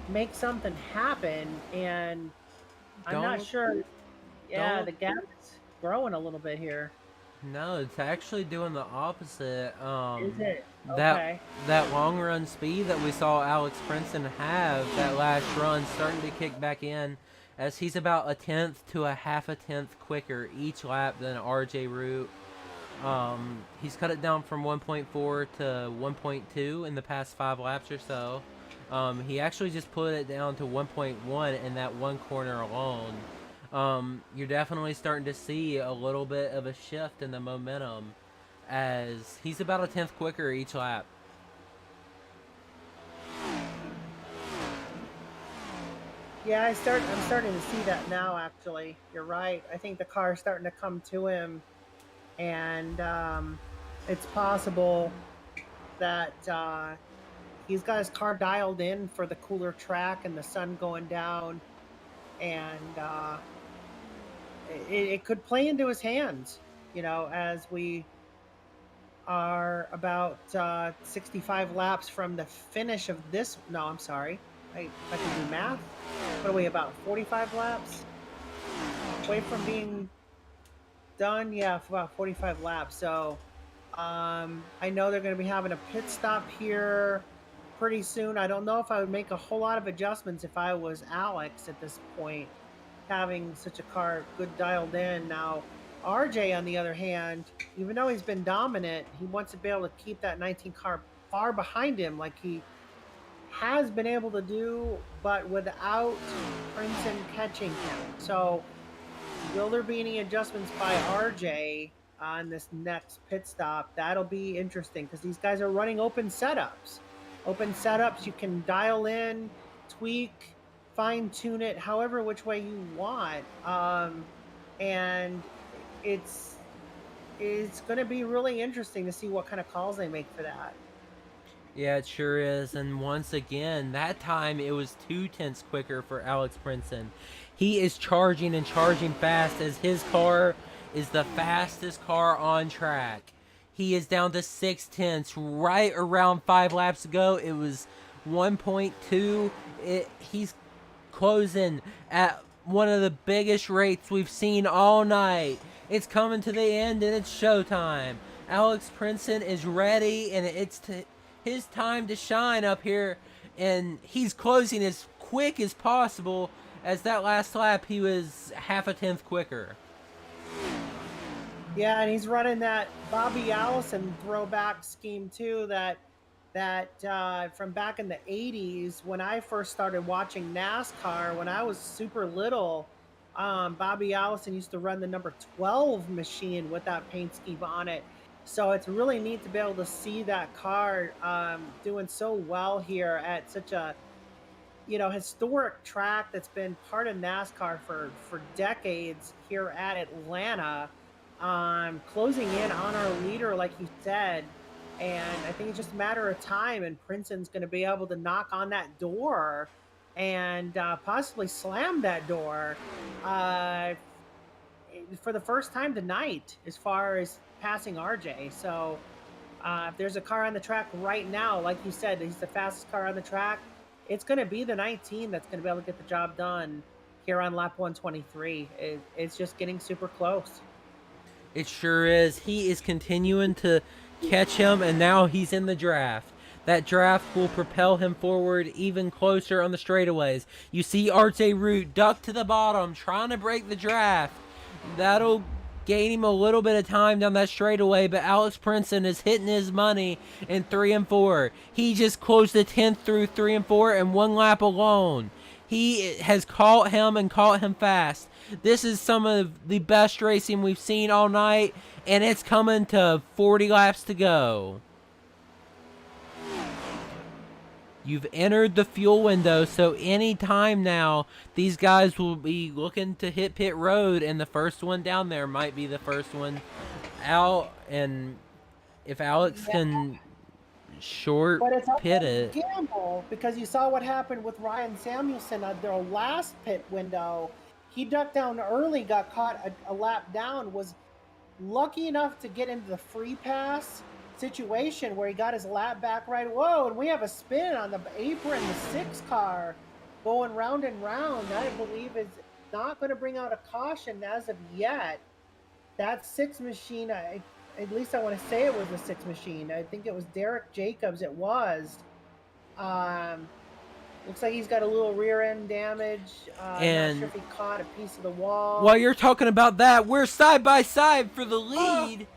make something happen. And I'm not sure. Yeah, the gap is growing a little bit here. No, it's actually doing the opposite. Is it? Okay. That long run speed that we saw Alex Princeton have that last run starting to kick back in, as he's about 1/10 to a 1/2 quicker each lap than RJ Root. He's cut it down from 1.4 to 1.2 in the past 5 laps or so. He actually just put it down to 1.1 in that one corner alone. You're definitely starting to see a little bit of a shift in the momentum, as he's about 1/10 quicker each lap. Yeah, I'm starting to see that now, actually. You're right. I think the car's starting to come to him, and it's possible that he's got his car dialed in for the cooler track and the sun going down, and it could play into his hands, you know, as we are about 65 laps from the finish of this. No, I'm sorry. I can do math. What are we, about 45 laps away from being done? Yeah, for about 45 laps. So I know they're going to be having a pit stop here pretty soon. I don't know if I would make a whole lot of adjustments if I was Alex at this point. having such a car good dialed in. Now, RJ, on the other hand, even though he's been dominant, he wants to be able to keep that 19 car far behind him, like he has been able to do, but without Princeton catching him. So, will there be any adjustments by RJ on this next pit stop? That'll be interesting because these guys are running open setups. Open setups, you can dial in, tweak, fine tune it, however which way you want, and it's going to be really interesting to see what kind of calls they make for that. Yeah, it sure is. And once again, that time it was 2/10 quicker for Alex Princeton. He is charging and charging fast as his car is the fastest car on track. He is down to 6/10 right around 5 laps ago. It was 1.2. He's closing at one of the biggest rates we've seen all night. It's coming to the end and it's showtime. Alex Princeton is ready and it's his time to shine up here, and he's closing as quick as possible. As that last lap, he was half a tenth quicker. Yeah, and he's running that Bobby Allison throwback scheme too. That from back in the '80s when I first started watching NASCAR when I was super little. Bobby Allison used to run the number 12 machine with that paint scheme on it. So it's really neat to be able to see that car doing so well here at such a, historic track that's been part of NASCAR for decades here at Atlanta, closing in on our leader, like you said. And I think it's just a matter of time, and Princeton's going to be able to knock on that door and possibly slam that door for the first time tonight as far as passing RJ. So if there's a car on the track right now, like you said, he's the fastest car on the track, it's going to be the 19 that's going to be able to get the job done here on lap 123. It's just getting super close. It sure is. He is continuing to catch him, and now he's in the draft. That draft will propel him forward even closer on the straightaways. You see RJ Root duck to the bottom, trying to break the draft. That'll gain him a little bit of time down that straightaway, but Alex Princeton is hitting his money in 3 and 4. He just closed the 10th through 3 and 4 in 1 lap alone. He has caught him and caught him fast. This is some of the best racing we've seen all night, and it's coming to 40 laps to go. You've entered the fuel window, so any time now, these guys will be looking to hit pit road, and the first one down there might be the first one out. And if Alex can short But it's pit a it, gamble because you saw what happened with Ryan Samuelson at their last pit window. He ducked down early, got caught a lap down, was lucky enough to get into the free pass situation where he got his lap back right. Whoa, and we have a spin on the apron, the 6 car going round and round. I believe is not going to bring out a caution as of yet. That 6 machine, at least I want to say it was a 6 machine. I think it was Derek Jacobs. It was. Looks like he's got a little rear end damage. And not sure if he caught a piece of the wall. while you're talking about that, we're side by side for the lead.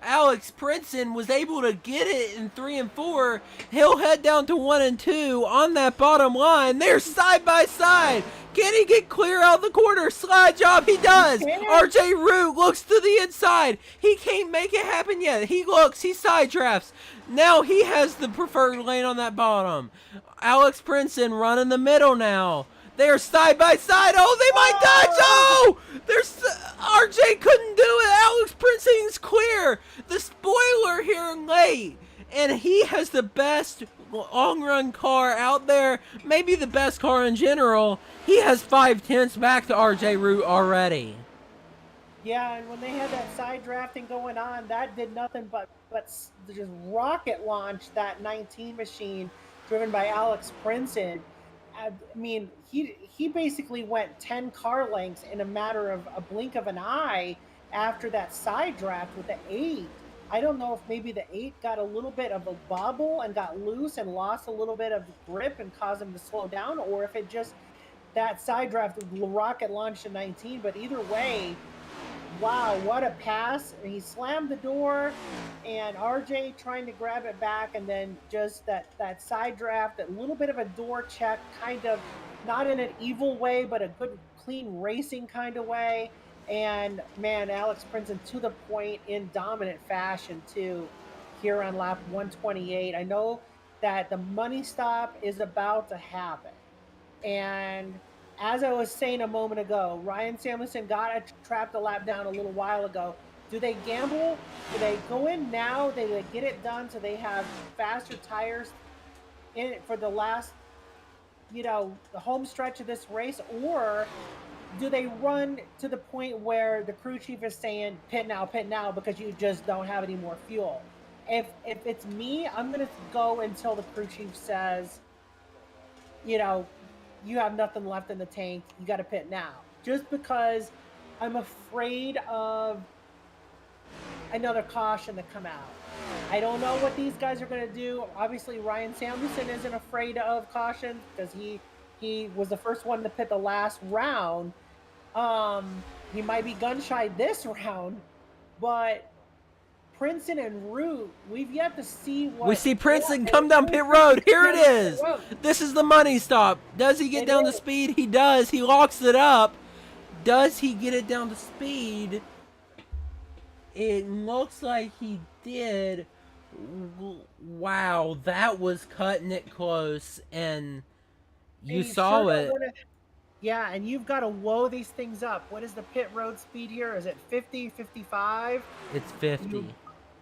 Alex Princeton was able to get it in 3 and 4. He'll head down to 1 and 2 on that bottom line. They're side by side. Can he get clear out the corner? Slide job, he does. RJ Root looks to the inside. He can't make it happen yet. He looks, he side drafts. Now he has the preferred lane on that bottom. Alex Princeton running the middle now. They're side by side. Oh, they might dodge. Oh, there's RJ couldn't do it. Alex Princeton's clear. The spoiler here late, and he has the best long run car out there. Maybe the best car in general. He has 5/10 back to RJ Root already. Yeah, and when they had that side drafting going on, that did nothing but just rocket launch that 19 machine driven by Alex Princeton. I mean, he basically went 10 car lengths in a matter of a blink of an eye after that side draft with the 8. I don't know if maybe the 8 got a little bit of a bobble and got loose and lost a little bit of grip and caused him to slow down, or if it just that side draft rocket launched to 19. But either way, wow, what a pass. He slammed the door, and RJ trying to grab it back, and then just that side draft, that little bit of a door check, kind of not in an evil way, but a good, clean racing kind of way. And man, Alex Princeton to the point in dominant fashion too here on lap 128. I know that the money stop is about to happen. And as I was saying a moment ago, Ryan Samuelson got trapped a lap down a little while ago. Do they gamble? Do they go in now? Do they get it done so they have faster tires in it for the last, the home stretch of this race? Or do they run to the point where the crew chief is saying pit now because you just don't have any more fuel? If it's me, I'm going to go until the crew chief says, you have nothing left in the tank. You got to pit now. Just because I'm afraid of another caution to come out. I don't know what these guys are going to do. Obviously, Ryan Samuelson isn't afraid of caution because he was the first one to pit the last round. He might be gun shy this round, but Princeton and Root, we've yet to see what... We see Princeton come down pit road. Here it is. This is the money stop. Does he get down to speed? He does. He locks it up. Does he get it down to speed? It looks like he did. Wow, that was cutting it close, and you saw it. Yeah, and you've got to whoa these things up. What is the pit road speed here? Is it 50, 55? It's 50.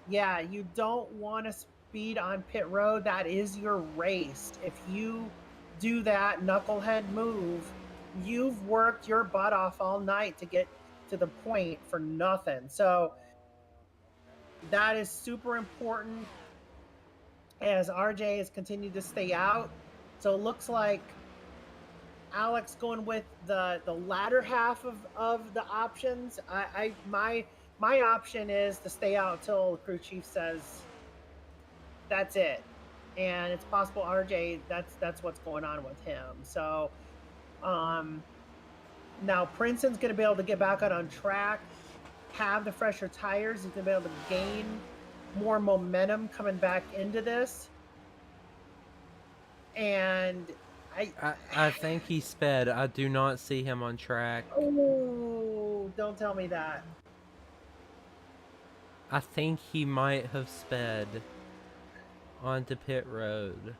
Yeah, you don't want to speed on pit road. That is your race. If you do that knucklehead move, you've worked your butt off all night to get to the point for nothing. So that is super important as RJ has continued to stay out. So it looks like Alex going with the latter half of the options. My option is to stay out till the crew chief says that's it, and it's possible RJ that's what's going on with him. So now Princeton's going to be able to get back out on track, have the fresher tires. He's going to be able to gain more momentum coming back into this, and I think he sped. I do not see him on track. Oh, don't tell me that. I think he might have sped onto pit road.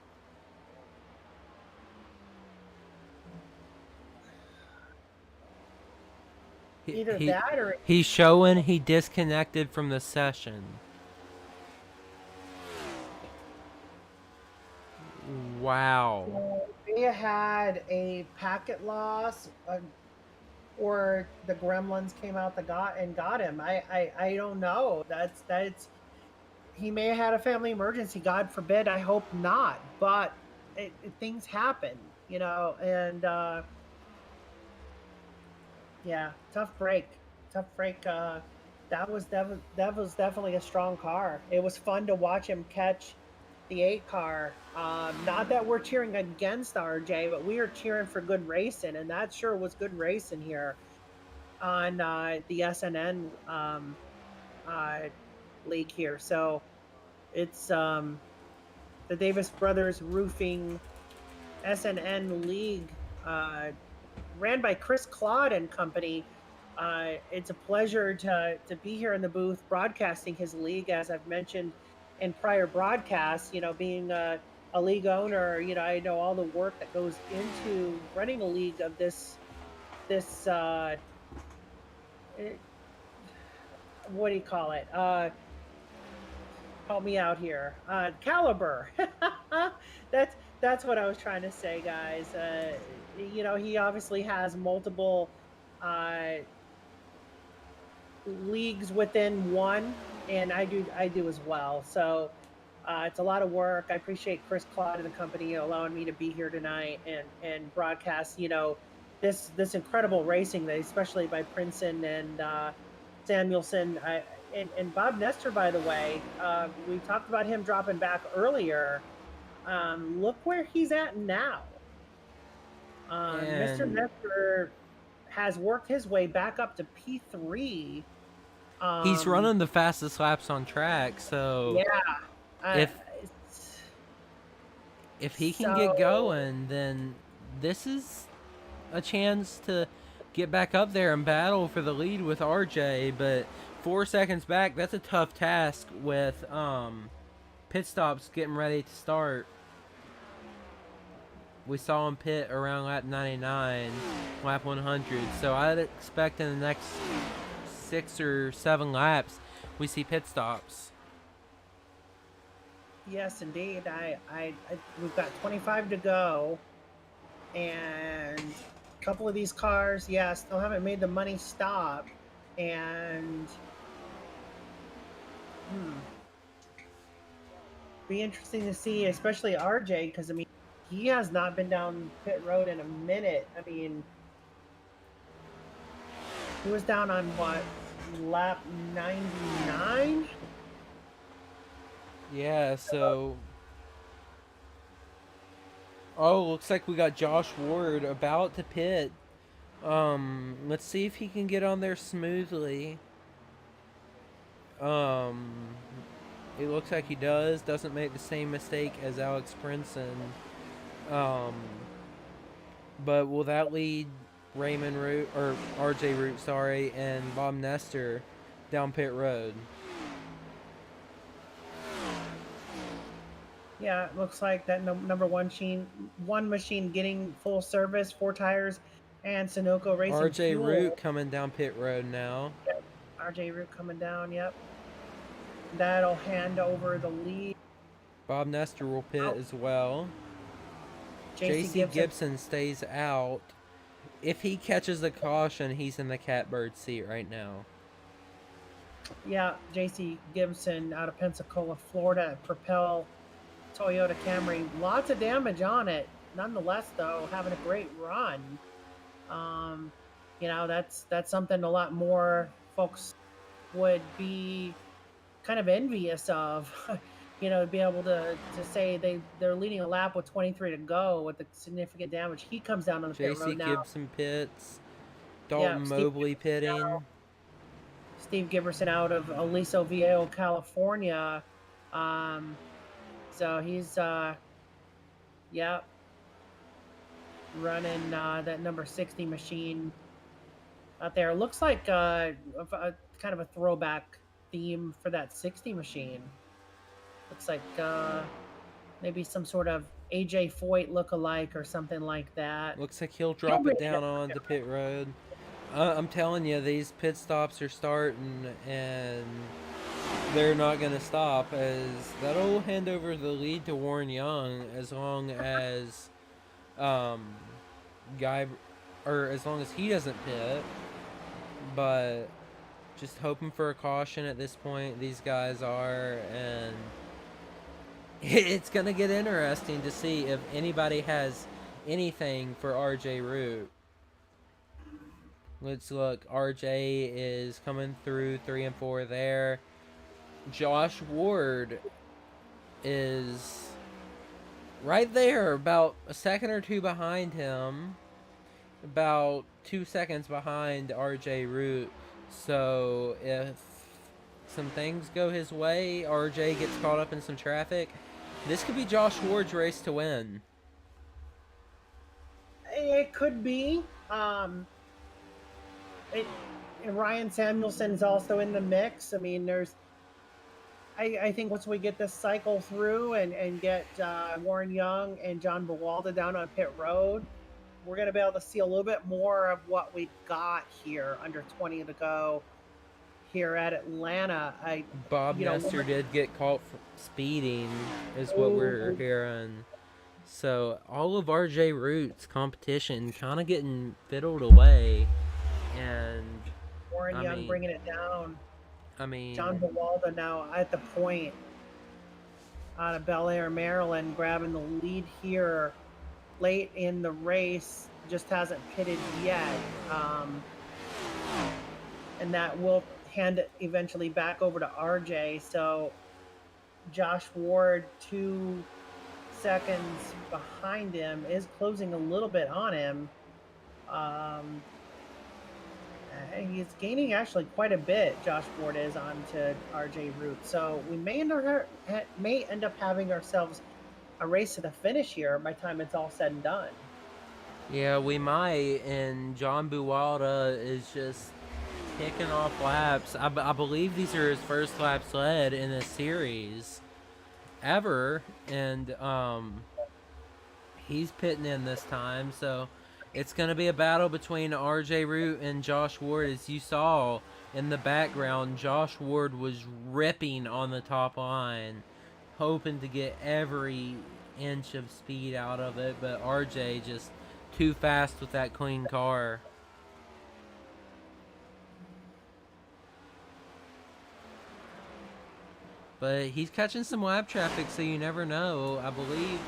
Either that or... He's showing he disconnected from the session. Wow. They had a packet loss, or the gremlins came out and got him. I don't know. That's he may have had a family emergency. God forbid. I hope not. But things happen, and yeah, tough break. That was definitely a strong car. It was fun to watch him catch the 8 car. Not that we're cheering against RJ, but we are cheering for good racing, and that sure was good racing here on the SNN league here. So it's the Davis Brothers Roofing SNN league, ran by Chris Claude and company. It's a pleasure to be here in the booth broadcasting his league, as I've mentioned in prior broadcasts. Being a league owner, I know all the work that goes into running a league of this what do you call it? Help me out here. Caliber. That's what I was trying to say, guys. He obviously has multiple leagues within one, and I do as well. So it's a lot of work. I appreciate Chris Claude and the company allowing me to be here tonight and broadcast, this incredible racing, especially by Princeton and Samuelson and Bob Nestor, by the way. We talked about him dropping back earlier. Look where he's at now. Mr. And Nestor has worked his way back up to P3. he's running the fastest laps on track, so Yeah. if It's- if he can get so going, then this is a chance to get back up there and battle for the lead with RJ. But 4 seconds back, that's a tough task with pit stops getting ready to start. We saw him pit around lap 99, lap 100. So I'd expect in the next 6 or 7 laps, we see pit stops. yes, indeed. We've got 25 to go, and a couple of these cars, still haven't made the money stop, and be interesting to see, especially RJ, because I mean, he has not been down pit road in a minute. I mean, he was down on what, lap 99? Yeah, so... Oh, looks like we got Josh Ward about to pit. Let's see if he can get on there smoothly. It looks like he does. Doesn't make the same mistake as Alex Princeton. But will that lead Raymond Root, or RJ Root, sorry, and Bob Nestor down pit road? Yeah, it looks like that number one machine getting full service, 4 tires, and Sunoco Racing RJ Fuel. Root coming down pit road now. Yep. RJ Root coming down, yep. That'll hand over the lead. Bob Nestor will pit as well. JC Gibson stays out. If he catches the caution, he's in the catbird seat right now. Yeah, JC Gibson out of Pensacola, Florida, Propel Toyota Camry. Lots of damage on it. Nonetheless, though, having a great run. You know, that's something a lot more folks would be kind of envious of. You know, to be able to say they're leading a lap with 23 to go with the significant damage. He comes down on the pit road now. JC Gibson pits. Dalton Mobley pitting. Steve Giberson out of Aliso Viejo, California. So he's running that number 60 machine out there. Looks like a kind of a throwback theme for that 60 machine. Looks like maybe some sort of AJ Foyt look-alike or something like that. Looks like he'll drop it down on the pit road. I'm telling you, these pit stops are starting, and they're not going to stop, as that'll hand over the lead to Warren Young as long as as long as he doesn't pit. But just hoping for a caution at this point, these guys are, and it's going to get interesting to see if anybody has anything for RJ Root. Let's look. RJ is coming through 3 and 4 there. Josh Ward is right there, about a second or two behind him. About 2 seconds behind RJ Root. So if some things go his way, RJ gets caught up in some traffic, this could be Josh Ward's race to win. It could be. Ryan Samuelson's also in the mix. I mean, I think once we get this cycle through and get Warren Young and John Bawalda down on pit road, we're going to be able to see a little bit more of what we've got here under 20 to go here at Atlanta. Bob Nestor did get caught for speeding, is what we're hearing. So all of RJ Root's competition kind of getting fiddled away, and Warren Young bringing it down. I mean, John Bawalda now at the point out of Bel Air, Maryland, grabbing the lead here late in the race. Just hasn't pitted yet, and that will hand it eventually back over to RJ. So Josh Ward 2 seconds behind him, is closing a little bit on him. He's gaining actually quite a bit. Josh Ward is onto RJ Root, so we may end up having ourselves a race to the finish here by the time it's all said and done. Yeah, we might, and John Buwalda is just kicking off laps. I believe these are his first laps led in a series ever, and he's pitting in this time, so it's going to be a battle between RJ Root and Josh Ward. As you saw in the background, Josh Ward was ripping on the top line, hoping to get every inch of speed out of it, but RJ just too fast with that clean car. But he's catching some lap traffic, so you never know. I believe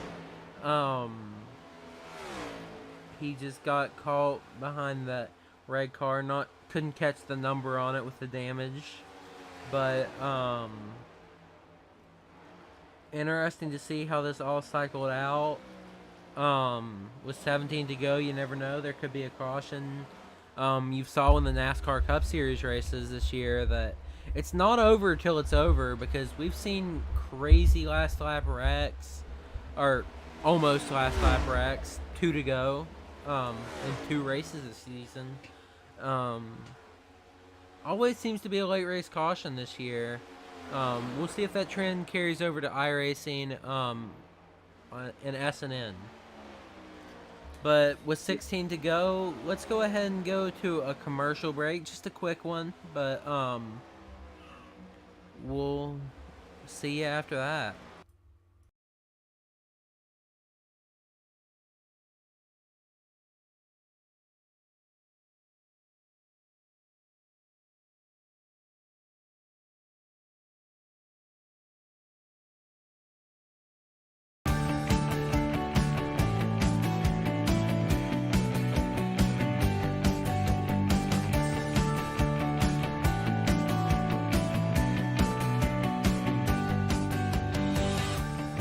he just got caught behind that red car. Couldn't catch the number on it with the damage. But interesting to see how this all cycled out. With 17 to go, you never know. There could be a caution. You saw in the NASCAR Cup Series races this year that it's not over till it's over, because we've seen crazy last lap wrecks, or almost last lap wrecks, 2 to go, in 2 races this season. Always seems to be a late race caution this year. We'll see if that trend carries over to iRacing in SNN. But with 16 to go, let's go ahead and go to a commercial break, just a quick one, but we'll see you after that.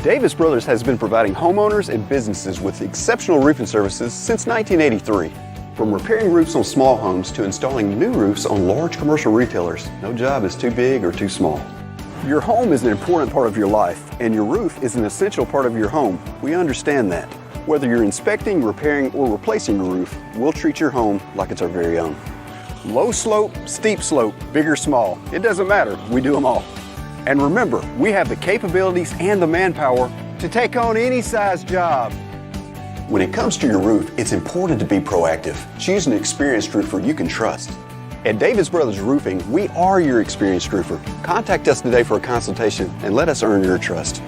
Davis Brothers has been providing homeowners and businesses with exceptional roofing services since 1983. From repairing roofs on small homes to installing new roofs on large commercial retailers, no job is too big or too small. Your home is an important part of your life, and your roof is an essential part of your home. We understand that. Whether you're inspecting, repairing, or replacing a roof, we'll treat your home like it's our very own. Low slope, steep slope, big or small, it doesn't matter. We do them all. And remember, we have the capabilities and the manpower to take on any size job. When it comes to your roof, it's important to be proactive. Choose an experienced roofer you can trust. At Davis Brothers Roofing, we are your experienced roofer. Contact us today for a consultation and let us earn your trust.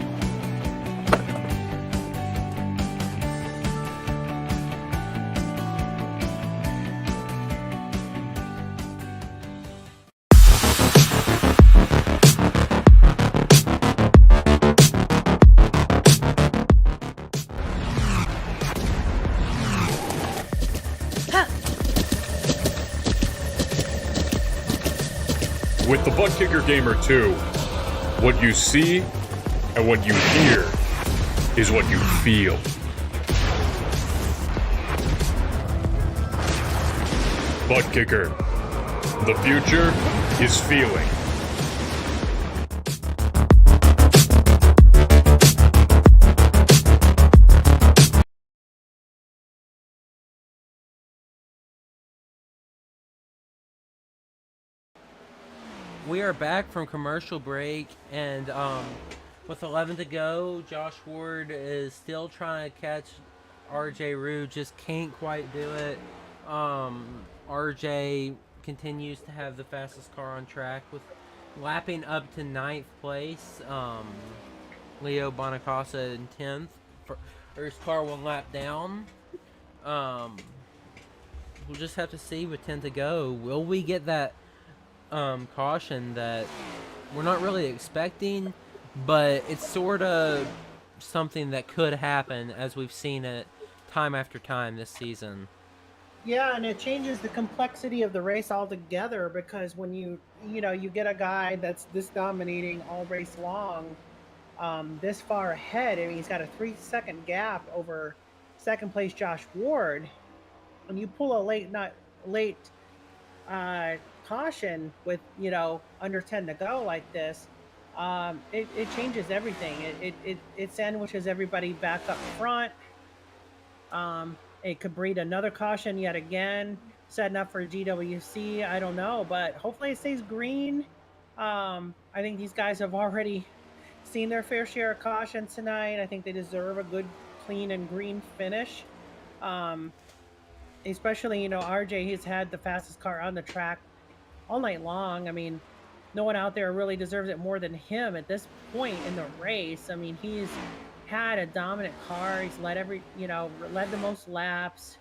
With the Buttkicker Gamer 2, what you see and what you hear is what you feel. Buttkicker, the future is feeling. We are back from commercial break, and with 11 to go, Josh Ward is still trying to catch RJ Root, just can't quite do it. RJ continues to have the fastest car on track, with lapping up to 9th place. Leo Bonacasa in 10th, or his car 1 lap down. We'll just have to see with 10 to go. Will we get that caution that we're not really expecting, but it's sort of something that could happen, as we've seen it time after time this season. Yeah, and it changes the complexity of the race altogether, because when you get a guy that's this dominating all race long, this far ahead. I mean, he's got a 3-second gap over second place Josh Ward. When you pull a late caution with under 10 to go like this, it changes everything. It sandwiches everybody back up front. It could breed another caution yet again, setting up for GWC. I don't know, but hopefully it stays green. I think these guys have already seen their fair share of cautions tonight. I think they deserve a good, clean, and green finish. Especially, RJ has had the fastest car on the track all night long. I mean, no one out there really deserves it more than him at this point in the race. I mean, he's had a dominant car. He's led led the most laps.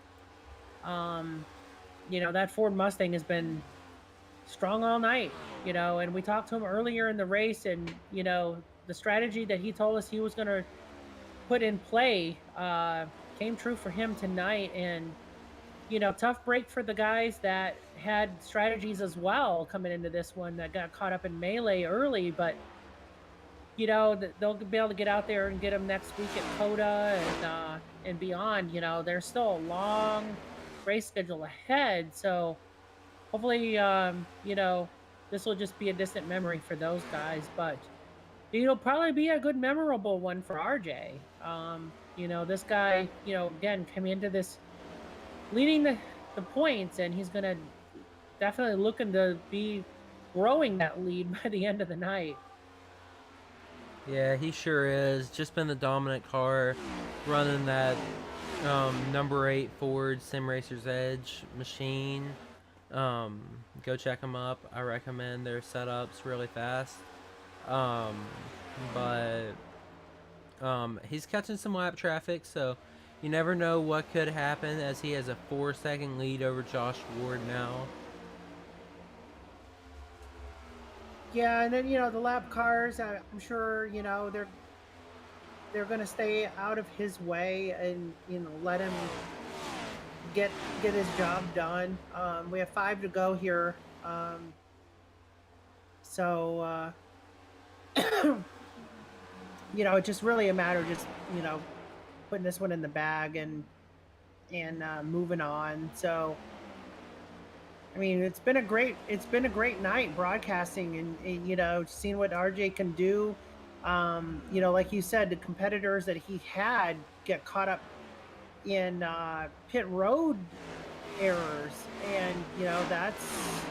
That Ford Mustang has been strong all night, and we talked to him earlier in the race, and, the strategy that he told us he was going to put in play came true for him tonight. And, tough break for the guys that had strategies as well coming into this one that got caught up in melee early, but they'll be able to get out there and get them next week at COTA and beyond. There's still a long race schedule ahead, so hopefully, this will just be a distant memory for those guys, but it'll probably be a good, memorable one for RJ. This guy, again, came into this leading the points, and he's gonna definitely looking to be growing that lead by the end of the night. Yeah, he sure is. Just been the dominant car, running that number 8 Ford Sim Racer's Edge machine. Go check them up. I recommend their setups really fast. But he's catching some lap traffic, so you never know what could happen, as he has a 4-second lead over Josh Ward now. Yeah, and then the lap cars, I'm sure they're going to stay out of his way and let him get his job done. We have 5 to go here, so it's just really a matter of just putting this one in the bag and moving on. So I mean, it's been a great night broadcasting, and seeing what RJ can do. Like you said, the competitors that he had get caught up in pit road errors, and that's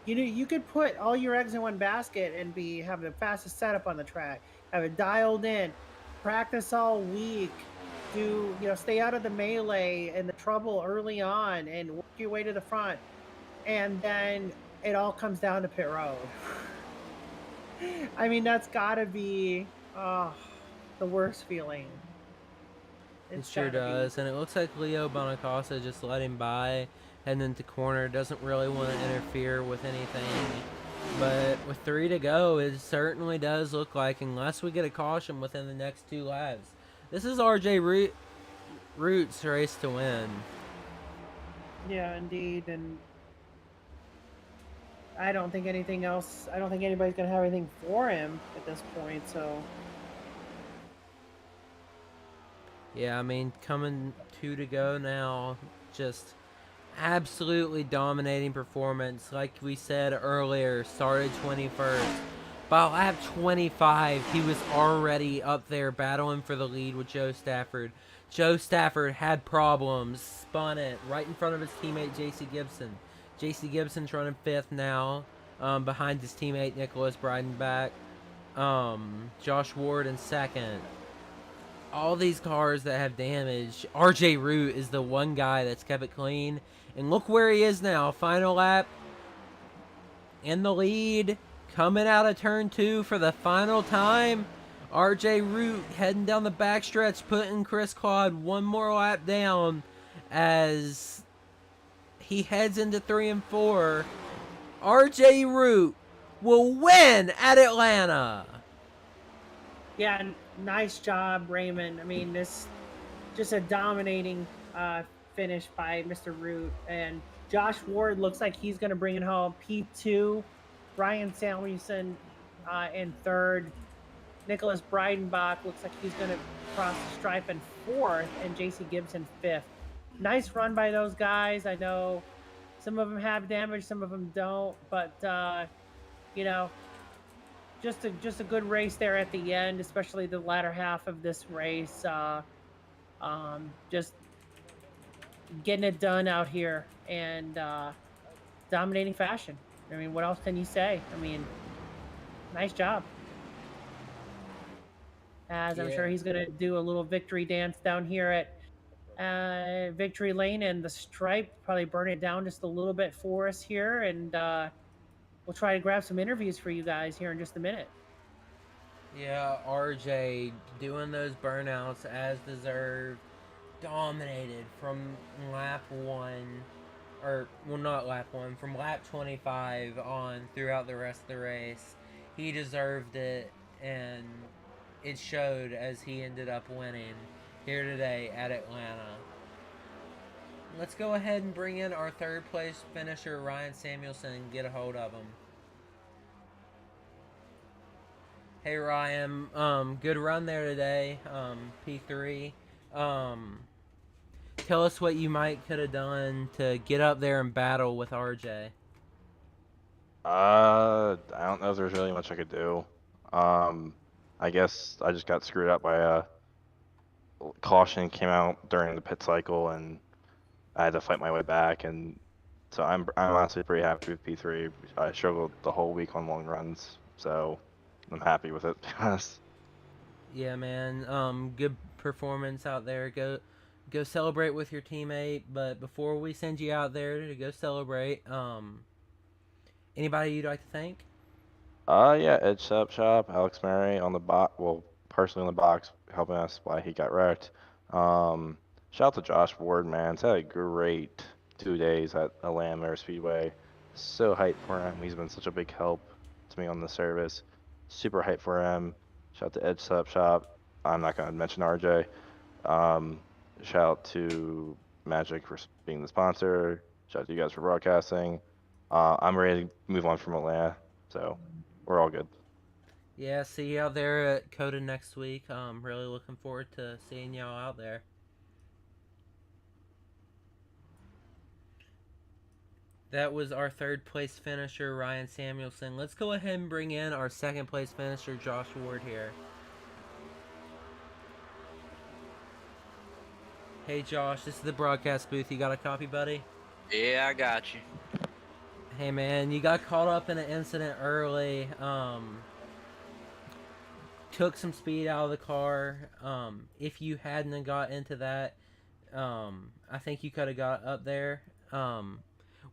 you could put all your eggs in one basket and have the fastest setup on the track, have it dialed in, practice all week, stay out of the melee and the trouble early on, and work your way to the front. And then it all comes down to pit road. I mean, that's gotta be the worst feeling. It sure does. And it looks like Leo Bonacasa just let him by, heading into corner, doesn't really want to interfere with anything. But with 3 to go, it certainly does look like, unless we get a caution within the next 2 laps, this is RJ Root's race to win. Yeah, indeed. And I don't think anything else. I don't think anybody's gonna have anything for him at this point. So yeah, I mean, coming 2 to go now, just absolutely dominating performance. Like we said earlier, started 21st. By lap 25, he was already up there battling for the lead with Joe Stafford. Joe Stafford had problems, spun it right in front of his teammate JC Gibson. JC Gibson's running 5th now, behind his teammate Nicholas Breidenbach. Josh Ward in 2nd. All these cars that have damage, RJ Root is the one guy that's kept it clean. And look where he is now. Final lap in the lead, coming out of turn 2 for the final time. RJ Root heading down the backstretch, putting Chris Claude one more lap down as he heads into 3 and 4. RJ Root will win at Atlanta. yeah, nice job, Raymond. I mean, this just a dominating finish by Mr. Root, and Josh Ward looks like he's going to bring it home. P2, Ryan Samuelson in 3rd. Nicholas Breidenbach looks like he's going to cross the stripe in 4th, and JC Gibson 5th. Nice run by those guys. I know some of them have damage, some of them don't, but you know, just a good race there at the end, especially the latter half of this race. Just getting it done out here and dominating fashion. I mean, what else can you say? I mean, nice job. As I'm sure he's going to do a little victory dance down here at Victory Lane, and the stripe, probably burn it down just a little bit for us here, and we'll try to grab some interviews for you guys here in just a minute. Yeah, RJ doing those burnouts as deserved, dominated from lap 1, or, well, not lap 1, from lap 25 on throughout the rest of the race. He deserved it, and it showed as he ended up winning here today at Atlanta. Let's go ahead and bring in our 3rd place finisher, Ryan Samuelson, and get a hold of him. Hey Ryan, good run there today, P3. Tell us what you could have done to get up there and battle with RJ. I don't know if there's really much I could do. I guess I just got screwed up by a caution came out during the pit cycle, and I had to fight my way back. And so I'm honestly pretty happy with P3. I struggled the whole week on long runs, so I'm happy with it. Yeah, man. Good performance out there. Go celebrate with your teammate. But before we send you out there to go celebrate, anybody you'd like to thank? Yeah, Edge Setup Shop, Alex Mary on the box, well, personally on the box, helping us why he got wrecked. Shout out to Josh Ward, man. He's had a great 2 days at Atlanta Speedway. So hyped for him. He's been such a big help to me on the service. Super hyped for him. Shout out to Edge Setup Shop. I'm not going to mention RJ. Shout out to Magic for being the sponsor. Shout out to you guys for broadcasting. I'm ready to move on from Atlanta, so we're all good. Yeah, see you out there at COTA next week. Really looking forward to seeing y'all out there. That was our 3rd place finisher, Ryan Samuelson. Let's go ahead and bring in our 2nd place finisher, Josh Ward here. Hey Josh, this is the broadcast booth. You got a copy, buddy? Yeah, I got you. Hey man, you got caught up in an incident early. Took some speed out of the car. If you hadn't got into that, I think you could have got up there.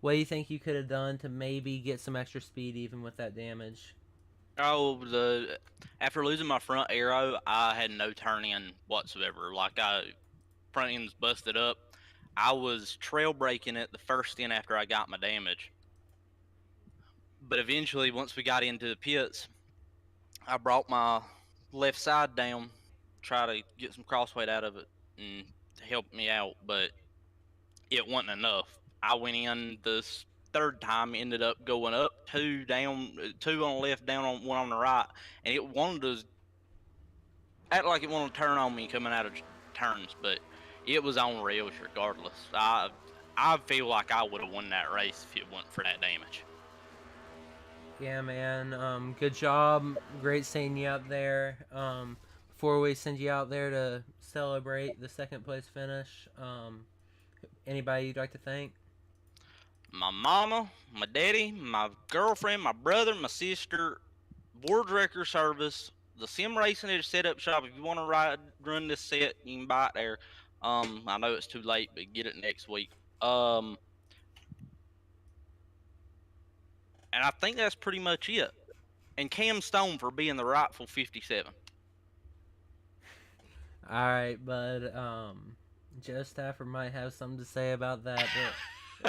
What do you think you could have done to maybe get some extra speed even with that damage? Oh, after losing my front aero, I had no turn in whatsoever. Like, front end's busted up. I was trail braking it the first stint after I got my damage. But eventually, once we got into the pits, I brought my left side down, try to get some crossweight out of it and help me out, but it wasn't enough. I went in this 3rd time, ended up going up 2 down, 2 on the left, down on 1 on the right, and it wanted to act like it wanted to turn on me coming out of turns, but it was on rails regardless. I feel like I would have won that race if it wasn't for that damage. Yeah, man. Good job. Great seeing you up there. Before we send you out there to celebrate the 2nd place finish, anybody you'd like to thank? My mama, my daddy, my girlfriend, my brother, my sister, board wrecker service, the sim racing at a setup shop. If you want to run this set, you can buy it there. I know it's too late, but get it next week. And I think that's pretty much it. And Cam Stone for being the rightful 57. All right, bud. Joe Stafford might have something to say about that,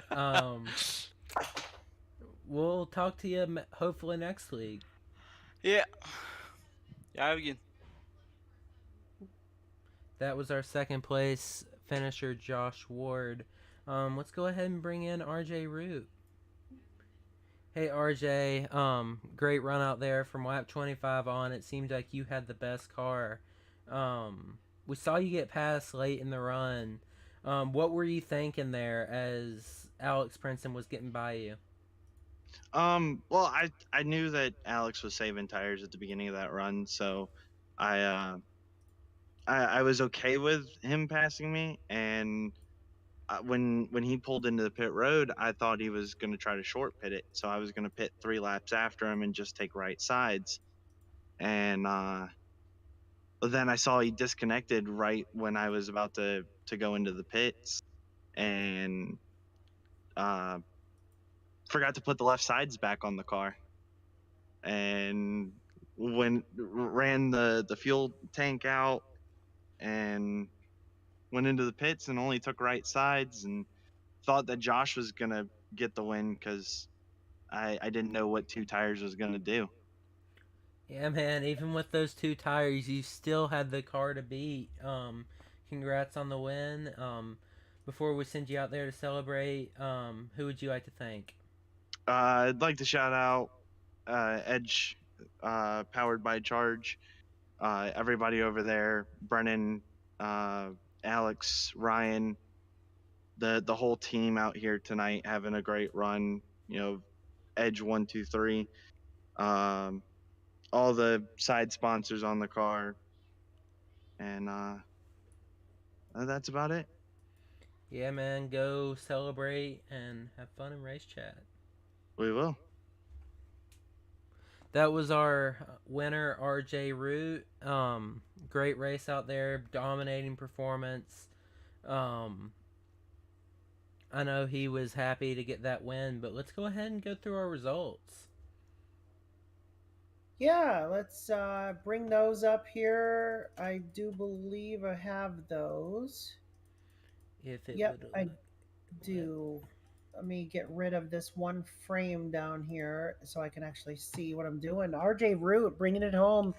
but we'll talk to you hopefully next week. Yeah. Yeah, again. That was our 2nd place finisher, Josh Ward. Let's go ahead and bring in RJ Root. Hey RJ, great run out there from lap 25 on. It seemed like you had the best car. We saw you get past late in the run. What were you thinking there as Alex Princeton was getting by you? Well, I knew that Alex was saving tires at the beginning of that run, so I uh I was okay with him passing me. And when he pulled into the pit road, I thought he was going to try to short pit it, so I was going to pit 3 laps after him and just take right sides. And but then I saw he disconnected right when I was about to go into the pits, and uh, forgot to put the left sides back on the car, and when ran the fuel tank out and went into the pits and only took right sides, and thought that Josh was gonna get the win because I didn't know what 2 tires was gonna do. Yeah, man. Even with those 2 tires, you still had the car to beat. Congrats on the win. Before we send you out there to celebrate, who would you like to thank? I'd like to shout out Edge, powered by Charge. Everybody over there, Brennan, Alex, Ryan, the whole team out here tonight having a great run. Edge 1, 2, 3. Um, all the side sponsors on the car, and that's about it. Yeah, man. Go celebrate and have fun in race chat. We will. That was our winner, RJ Root. Great race out there, dominating performance. Um, I know he was happy to get that win, but let's go ahead and go through our results. Yeah, let's bring those up here. I do believe I have those. If it Yep, would I let. do. Let me get rid of this one frame down here so I can actually see what I'm doing. RJ Root bringing it home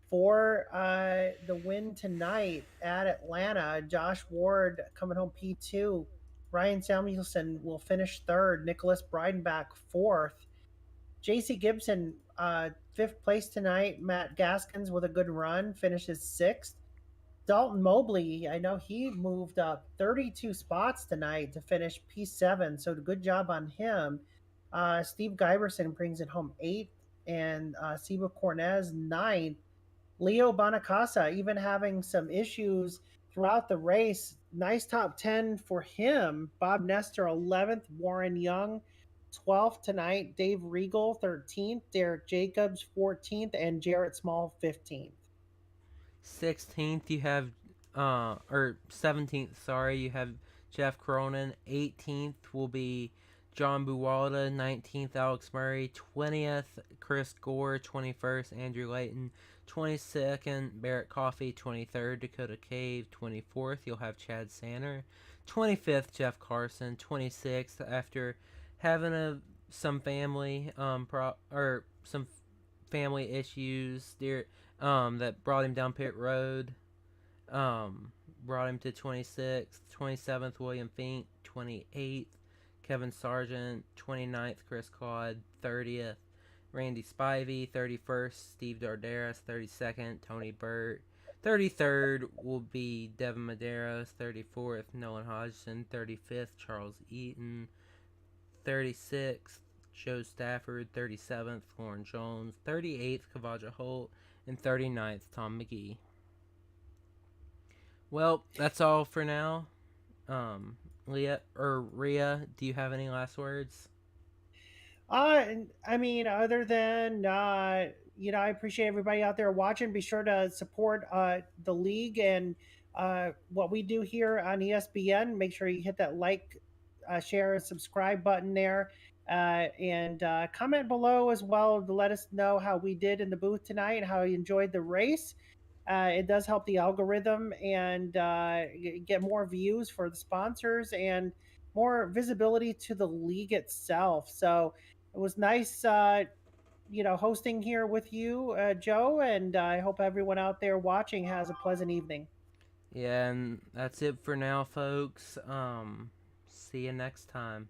for the win tonight at Atlanta. Josh Ward coming home P2. Ryan Samuelson will finish third. Nicholas Breidenbach fourth. JC Gibson, fifth place tonight. Matt Gaskins with a good run finishes sixth. Dalton Mobley, I know he moved up 32 spots tonight to finish P7, so good job on him. Steve Giberson brings it home eighth, and Seba Cornez ninth. Leo Bonacasa even having some issues throughout the race. Nice top 10 for him. Bob Nestor 11th, Warren Young 12th tonight, Dave Regal 13th, Derek Jacobs 14th, and Jarrett Small 15th. 16th, you have, or 17th, sorry, you have Jeff Cronin. 18th will be John Buwalda. 19th, Alex Murray. 20th, Chris Gore. 21st, Andrew Layton. 22nd, Barrett Coffey. 23rd, Dakota Cave. 24th, you'll have Chad Sanner. 25th, Jeff Carson. 26th, after having some family some family issues that brought him down pit road. Brought him to 26th. 27th, William Fink. 28th, Kevin Sargent. 29th, Chris Claude. 30th, Randy Spivey. 31st, Steve Darderas. 32nd, Tony Burt. 33rd will be Devin Medeiros. 34th, Nolan Hodgson. 35th, Charles Eaton. 36th, Joe Stafford. 37th, Lauren Jones. 38th, Kavaja Holt. And 39th, Tom McGee. Well, that's all for now. Rhea, do you have any last words? I mean, other than I appreciate everybody out there watching. Be sure to support the league and what we do here on ESPN. Make sure you hit that like, share, and subscribe button there, and comment below as well to let us know how we did in the booth tonight and how you enjoyed the race. It does help the algorithm and get more views for the sponsors and more visibility to the league itself. So it was nice, hosting here with you, Joe, and I hope everyone out there watching has a pleasant evening. Yeah, and that's it for now, folks. See you next time.